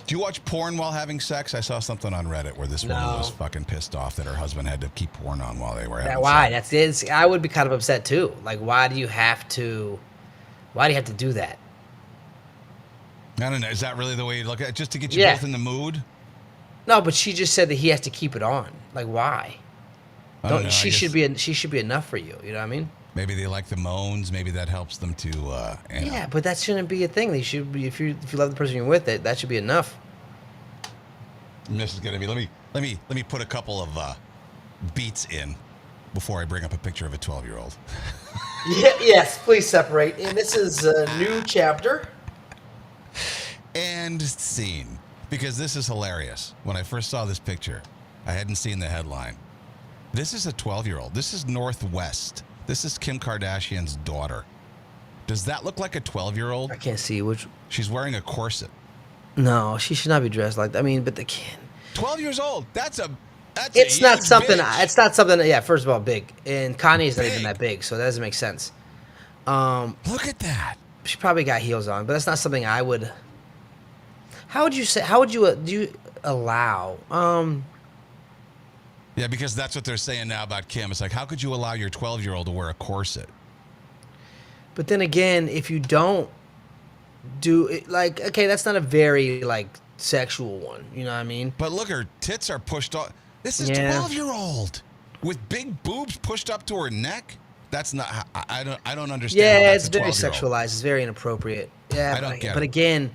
Do you watch porn while having sex? I saw something on Reddit where this woman No. was fucking pissed off that her husband had to keep porn on while they were having Why? sex. That's it. I would be kind of upset too. Like, why do you have to do that? I don't know. Is that really the way you look at it? Just to get you Yeah. both in the mood? No, but she just said that he has to keep it on. Like, why? I don't know. I She guess should be enough for you. You know what I mean? maybe they like the moans. Maybe that helps them to. You know. Yeah, but that shouldn't be a thing. They should be if you love the person you're with, that should be enough. And this is gonna be. Let me put a couple of beats in before I bring up a picture of a 12-year-old. Yeah, yes, please separate. And this is a new chapter. And scene. Because this is hilarious. When I first saw this picture, I hadn't seen the headline. This is a 12-year-old. This is Northwest. This is Kim Kardashian's daughter. Does that look like a 12-year-old? I can't see which. She's wearing a corset. No, she should not be dressed like that. I mean, but the kid. 12 years old. That's It's not huge something. bitch. It's not something. Yeah, first of all, big. And Kanye's not even that big, so that doesn't make sense. Look at that. She probably got heels on, but that's not something I would. How would you say? How would you do you allow? Yeah, because that's what they're saying now about Kim. It's like, how could you allow your 12-year-old to wear a corset? But then again, if you don't do it, like, okay, that's not a very like sexual one. You know what I mean? But look, her tits are pushed off. This is Yeah. 12-year-old with big boobs pushed up to her neck. That's not. I don't understand. how Yeah, that's it's a very 12-year-old. sexualized. It's very inappropriate. Yeah, I don't get but it. again,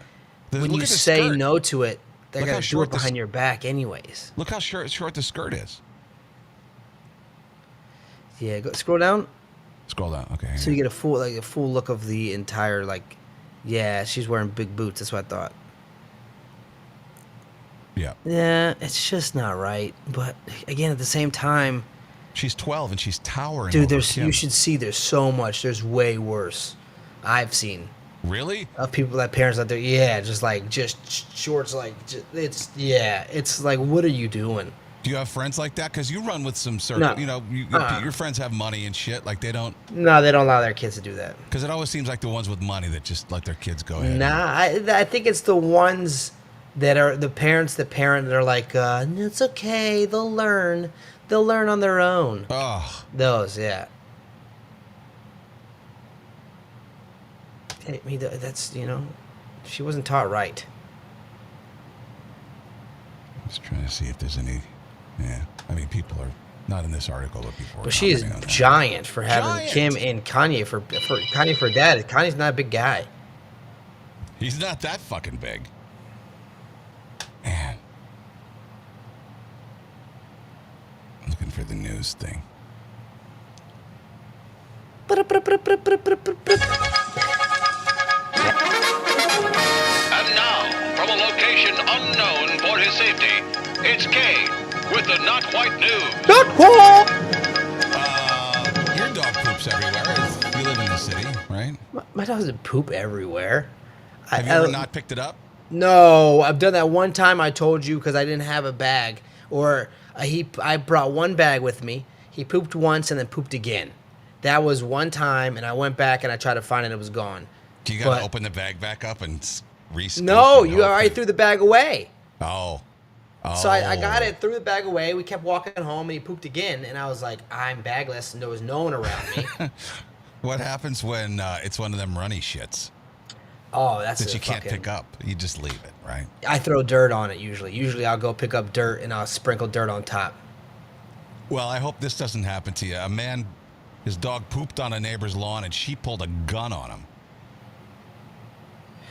when Look you at the say skirt. no to it, they're Look how gonna do short it this- behind your back, anyways. Look how short the skirt is. Yeah, go, scroll down Scroll down. Okay. so you get a full look of the entire like. Yeah, she's wearing big boots. That's what I thought. Yeah. Yeah, it's just not right. But again, at the same time, She's 12 and she's towering. dude, over there's Kim. you should see. There's so much. There's way worse. I've seen Really? of people that parents out there. Yeah, just shorts. It's like, what are you doing? Do you have friends like that? Because you run with some circle. No. You know, your friends have money and shit. Like they don't. No, they don't allow their kids to do that. Because it always seems like the ones with money that just let their kids go ahead. Nah, I think it's the ones that are the parents that parent that are like, it's okay, they'll learn on their own. Oh, Those, yeah. I mean, that's, she wasn't taught right. I was trying to see if there's any. Yeah, I mean, people are not in this article, but people are. But she is commenting on that. giant for having Giant. Kim and Kanye for Kanye for dad. Kanye's not a big guy. He's not that fucking big. Man. I'm looking for the news thing. And now, from a location unknown for his safety, it's Kay with the Not Quite News. Your dog poops everywhere. You live in the city, right? My dog doesn't poop everywhere. Have you ever not picked it up? No, I've done that one time. I told you because I didn't have a bag Or I brought one bag with me. He pooped once and then pooped again. That was one time, and I went back and I tried to find it, and it was gone. Do you got to But- open the bag back up and re-scoop No, it you open? already threw the bag away. Oh. So I got it, threw the bag away. We kept walking home, and he pooped again. And I was like, I'm bagless, and there was no one around me. What happens when it's one of them runny shits Oh, that's that a you can't fucking- pick up? You just leave it, right? I throw dirt on it usually. Usually I'll go pick up dirt, and I'll sprinkle dirt on top. Well, I hope this doesn't happen to you. A man, his dog pooped on a neighbor's lawn, and she pulled a gun on him.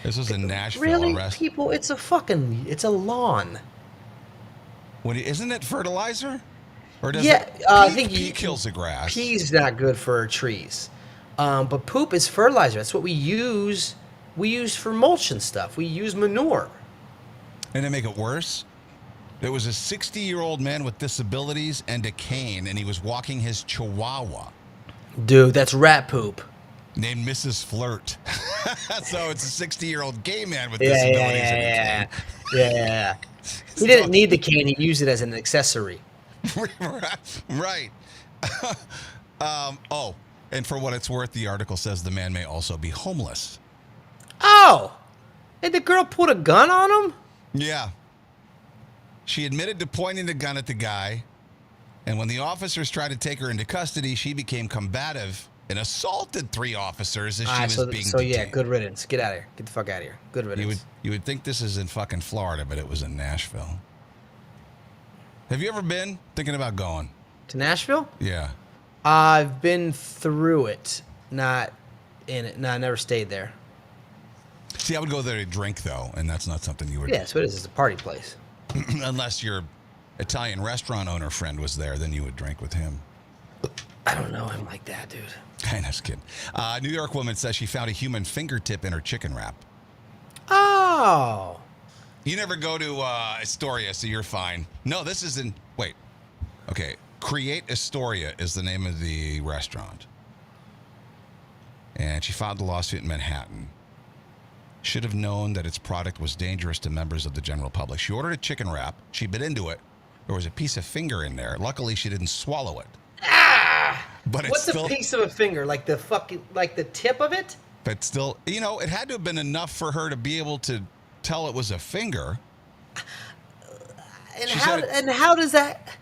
This was in Nashville. Really, Arrest. people? It's a lawn. Isn't it fertilizer? Or does Yeah, it, I pee- think pee kills the grass. Pee's not good for trees, but poop is fertilizer. That's what we use. We use for mulch and stuff. We use manure. And to make it worse, there was a 60-year-old man with disabilities and a cane, and he was walking his chihuahua Dude, that's rat poop. named Mrs. Flirt. So it's a 60-year-old gay man with Yeah, disabilities yeah, and a yeah, cane. yeah. He didn't need the cane. He used it as an accessory. Right. And for what it's worth, the article says the man may also be homeless. Oh, and the girl put a gun on him? Yeah. She admitted to pointing the gun at the guy, and when the officers tried to take her into custody, she became combative and assaulted 3 officers as she was being detained. yeah, good riddance. Get out of here. Get the fuck out of here. Good riddance. You would think this is in fucking Florida, but it was in Nashville. Have you ever been thinking about going? To Nashville? Yeah. I've been through it, not in it. No, I never stayed there. See, I would go there to drink, though, and that's not something you would... Yeah, so it is. It's a party place. Unless your Italian restaurant owner friend was there, then you would drink with him. I don't know him like that, dude. I just kidding. New York woman says she found a human fingertip in her chicken wrap. Oh. You never go to Astoria, so you're fine. No, this is in... Wait. Okay. Create Astoria is the name of the restaurant. And she filed the lawsuit in Manhattan. Should have known that its product was dangerous to members of the general public. She ordered a chicken wrap. She bit into it. There was a piece of finger in there. Luckily, she didn't swallow it. But it's What's still... a piece of a finger? Like the tip of it? But still, it had to have been enough for her to be able to tell it was a finger. And She how said it- and how does that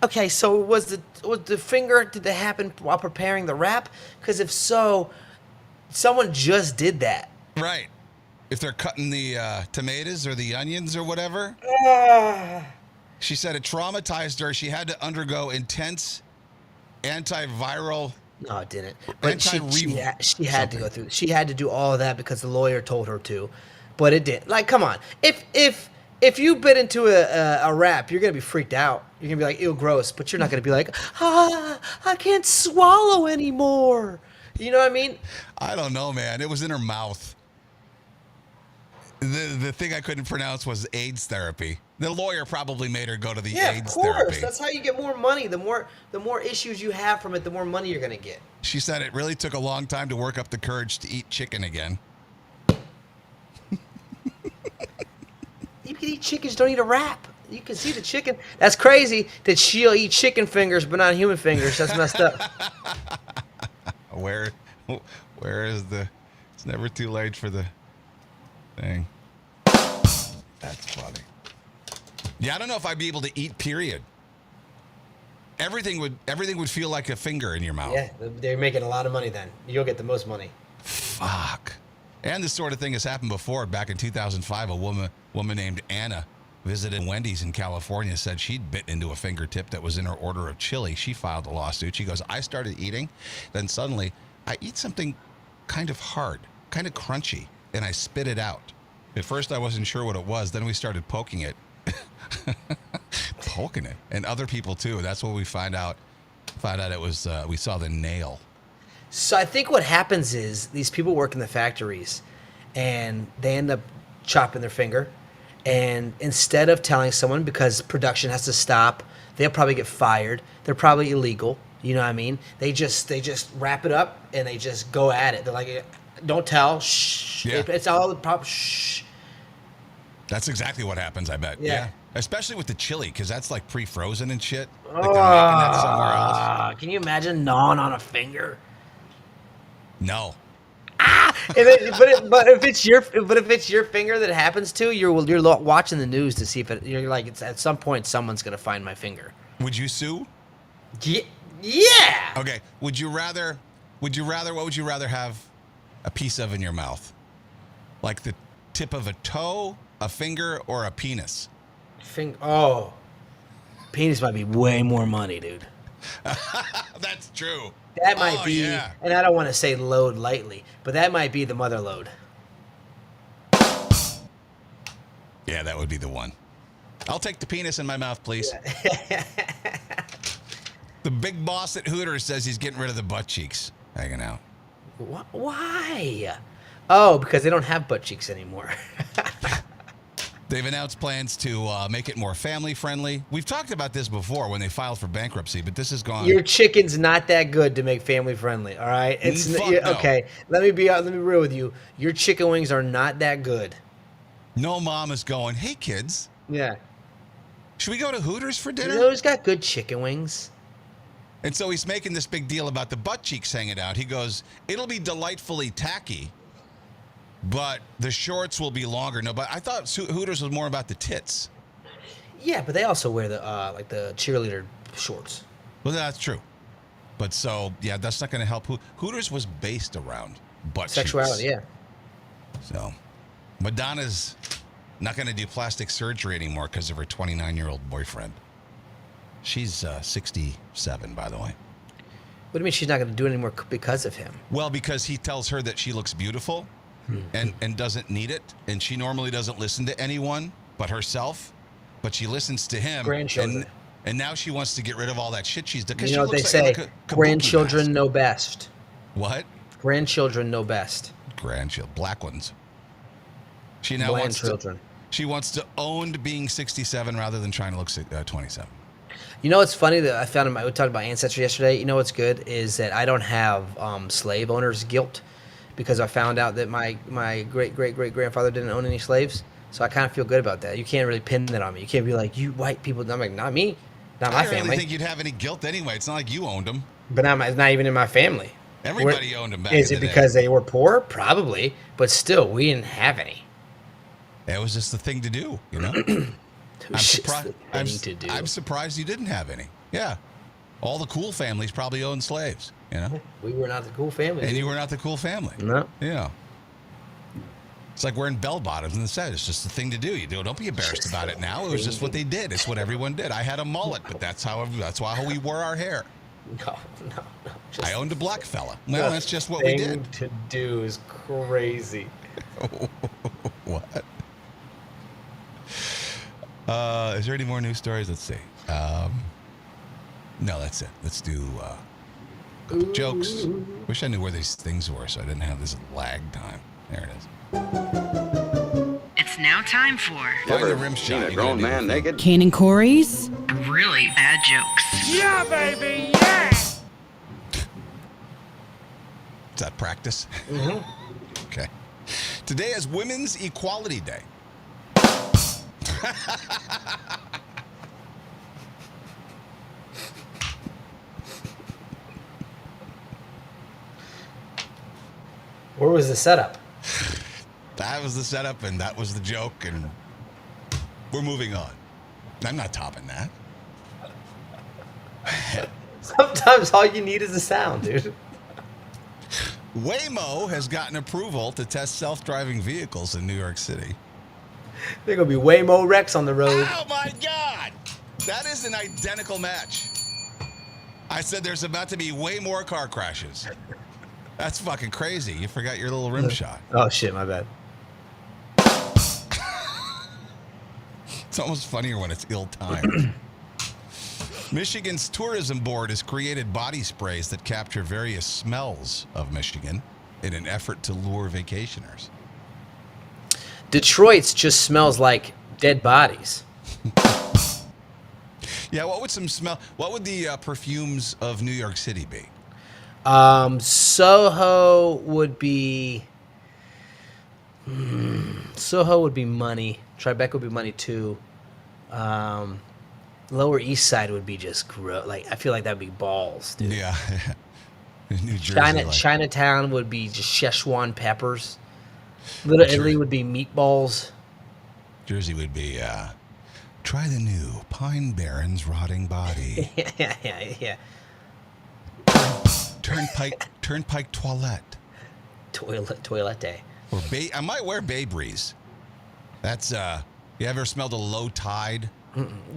okay, so was the finger, did that happen while preparing the wrap? Because if so, someone just did that. Right. If they're cutting the tomatoes or the onions or whatever. She said it traumatized her. She had to undergo intense antiviral. No, it didn't. But she Anti-re- had to go something. through. She had to do all of that because the lawyer told her to. But it didn't. Like, come on. If you bit into a wrap, you're gonna be freaked out. You're gonna be like, ew, gross. But you're not gonna be like, I can't swallow anymore. You know what I mean? I don't know, man. It was in her mouth. The thing I couldn't pronounce was AIDS therapy. The lawyer probably made her go to the Yeah, of AIDS course. therapy. That's how you get more money. The more issues you have from it, the more money you're gonna get. She said it really took a long time to work up the courage to eat chicken again. You can eat chickens, don't eat a wrap. You can see the chicken. That's crazy that she'll eat chicken fingers but not human fingers. That's messed up. Where is the... It's never too late for the thing. That's funny. Yeah, I don't know if I'd be able to eat, period. Everything would feel like a finger in your mouth. Yeah, they're making a lot of money then. You'll get the most money. Fuck. And this sort of thing has happened before. Back in 2005, a woman named Anna visited Wendy's in California, said she'd bit into a fingertip that was in her order of chili. She filed a lawsuit. She goes, I started eating, then suddenly I eat something kind of hard, kind of crunchy, and I spit it out. At first I wasn't sure what it was. Then we started poking it. Poking it. And other people too. That's what we found out it was, we saw the nail. So I think what happens is these people work in the factories and they end up chopping their finger. And instead of telling someone, because production has to stop, they'll probably get fired. They're probably illegal. You know what I mean? They just wrap it up and they just go at it. They're like, don't tell. Shh. Yeah. It's all the problem. Shh. That's exactly what happens, I bet. Yeah. Especially with the chili, because that's like pre-frozen and shit. Like they're making that somewhere else. Can you imagine gnawing on a finger? No. But if it's your finger that it happens to, you're watching the news to see if you're like it's at some point someone's gonna find my finger. Would you sue? Yeah. Okay. What would you rather have a piece of in your mouth? Like the tip of a toe, a finger, or a penis? Penis might be way more money, dude. That's true. That might be, yeah. and I don't want to say load lightly, but that might be the mother load. Yeah, that would be the one. I'll take the penis in my mouth, please. The big boss at Hooters says he's getting rid of the butt cheeks hanging out. Why? Oh, because they don't have butt cheeks anymore. They've announced plans to make it more family friendly. We've talked about this before when they filed for bankruptcy, but this has gone. Your chicken's not that good to make family friendly. All right, okay. Let me be real with you. Your chicken wings are not that good. No mom is going, hey kids, Yeah. should we go to Hooters for dinner? You know who's got good chicken wings? And so he's making this big deal about the butt cheeks hanging out. He goes, it'll be delightfully tacky, but the shorts will be longer. No, but I thought Hooters was more about the tits. Yeah, but they also wear the like the cheerleader shorts. Well, that's true. But so, yeah, that's not going to help. Hooters was based around butt Sexuality, cheeks. yeah. So Madonna's not going to do plastic surgery anymore because of her 29-year-old boyfriend. She's 67, by the way. What do you mean she's not going to do it anymore because of him? Well, because he tells her that she looks beautiful and doesn't need it. And she normally doesn't listen to anyone but herself. But she listens to him. Grandchildren. And now she wants to get rid of all that shit she's done. You know what they say, grandchildren know best. What? Grandchildren know best. Grandchildren. Black ones. She now wants to own being 67 rather than trying to look 27. You know what's funny that I found we talked about ancestry yesterday. You know what's good is that I don't have slave owners guilt because I found out that my great grandfather didn't own any slaves. So I kind of feel good about that. You can't really pin that on me. You can't be like, you white people. I'm like, not me, not my family. I don't really think you'd have any guilt anyway. It's not like you owned them. But it's not even in my family. Everybody owned them back in the day. Is it because they were poor? Probably, but still, we didn't have any. It was just the thing to do, you know. I'm surprised you didn't have any. Yeah, all the cool families probably owned slaves. You know, we were not the cool family. And you were not the cool family. No. Yeah. It's like wearing bell bottoms in the set. It's just the thing to do. You do. Don't be embarrassed about it now. It was just what they did. It's what everyone did. I had a mullet, but that's how we wore our hair. No. I owned a black fella. Well, that's just what we did. The thing to do is crazy. What? Is there any more news stories? Let's see. No, that's it. Let's do a couple jokes. Wish I knew where these things were so I didn't have this lag time. There it is. It's now time for Find the rim shot. A grown man naked. Kane and Corey's really bad jokes. Yeah, baby, yeah. Is that practice? Mm-hmm. Okay. Today is Women's Equality Day. Where was the setup? That was the setup, and that was the joke, and we're moving on. I'm not topping that. Sometimes all you need is a sound, dude. Waymo has gotten approval to test self-driving vehicles in New York City. There's going to be way more wrecks on the road. Oh, my God. That is an identical match. I said there's about to be way more car crashes. That's fucking crazy. You forgot your little rim shot. Oh, shit, my bad. It's almost funnier when it's ill-timed. Michigan's tourism board has created body sprays that capture various smells of Michigan in an effort to lure vacationers. Detroit's just smells like dead bodies. Yeah, what would the perfumes of New York City be? Soho would be money. Tribeca would be money too. Lower East Side would be just gross. Like I feel like that'd be balls, dude. Yeah. New Jersey. like- Chinatown would be just Szechuan peppers. Little Italy would be meatballs. Jersey would be, try the new Pine Barrens Rotting Body. yeah. Turnpike Toilette. Toilette. Or I might wear Bay Breeze. That's, you ever smelled a low tide?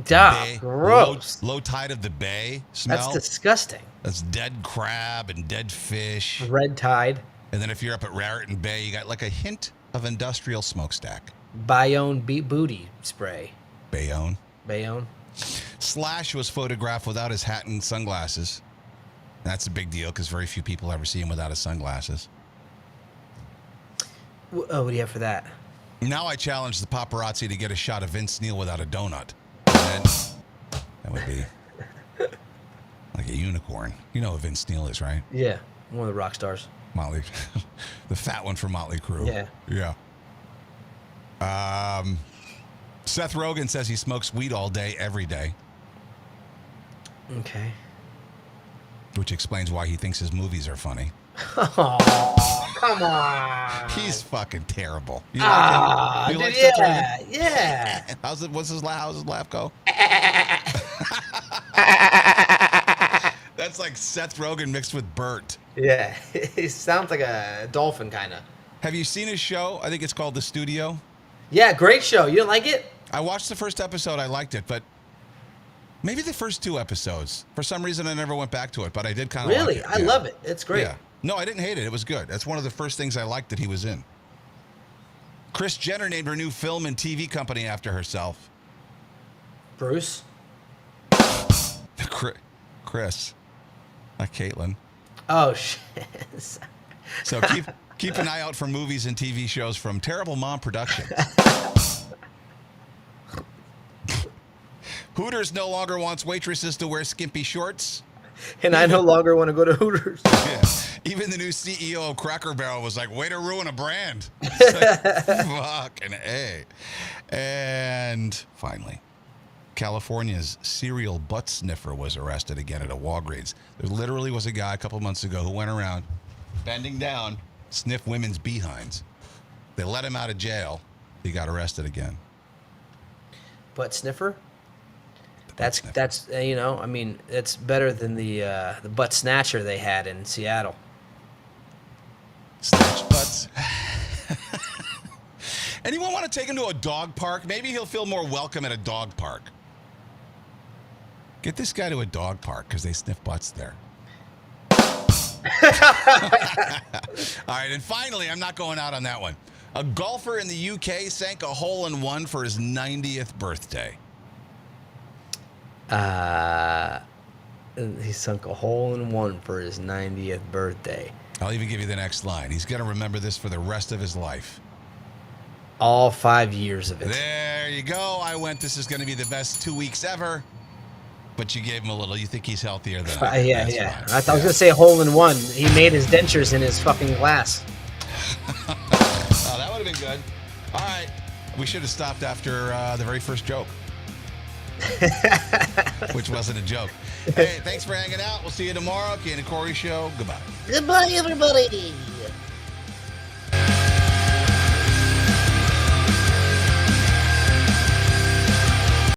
Duh, gross. Low tide of the bay smell? That's disgusting. That's dead crab and dead fish. Red Tide. And then if you're up at Raritan Bay, you got like a hint of industrial smokestack. Bayonne booty spray. Bayonne. Slash was photographed without his hat and sunglasses. That's a big deal because very few people ever see him without his sunglasses. Oh, what do you have for that? Now I challenge the paparazzi to get a shot of Vince Neil without a donut. And that would be like a unicorn. You know who Vince Neil is, right? Yeah, one of the rock stars. Motley, the fat one from Motley Crue. Yeah. Seth Rogen says he smokes weed all day, every day. Okay. Which explains why he thinks his movies are funny. Oh, come on. He's fucking terrible. You Ah, like him? You dude, like Seth Rogen? yeah. How's his laugh go? That's like Seth Rogen mixed with Bert. Yeah, he sounds like a dolphin, kind of. Have you seen his show? I think it's called The Studio. Yeah, great show. You didn't like it? I watched the first episode. I liked it, but maybe the first 2 episodes. For some reason, I never went back to it, but I did kind of Really? like it. I love it. It's great. Yeah. No, I didn't hate it. It was good. That's one of the first things I liked that he was in. Kris Jenner named her new film and TV company after herself. Bruce? Chris. Not Caitlin. Oh, shit. So keep an eye out for movies and TV shows from Terrible Mom Productions. Hooters no longer wants waitresses to wear skimpy shorts. And I no longer want to go to Hooters. Yeah. Even the new CEO of Cracker Barrel was like, way to ruin a brand. It's like, fucking A. And finally, California's serial butt sniffer was arrested again at a Walgreens. There literally was a guy a couple months ago who went around bending down, sniff women's behinds. They let him out of jail. He got arrested again. Butt sniffer? That's you know, I mean, it's better than the butt snatcher they had in Seattle. Snatch butts. Anyone want to take him to a dog park? Maybe he'll feel more welcome at a dog park. Get this guy to a dog park because they sniff butts there. All right, and finally, I'm not going out on that one. A golfer in the UK sank a hole-in-one for his 90th birthday. He sunk a hole-in-one for his 90th birthday. I'll even give you the next line. He's going to remember this for the rest of his life. All 5 years of it. There you go. I went, this is going to be the best 2 weeks ever. But you gave him a little. You think he's healthier than I am. Yeah. That's I was going to say hole-in-one. He made his dentures in his fucking glass. Oh, that would have been good. All right. We should have stopped after the very first joke. Which wasn't a joke. Hey, thanks for hanging out. We'll see you tomorrow. Ken and Corey Show. Goodbye. Goodbye, everybody.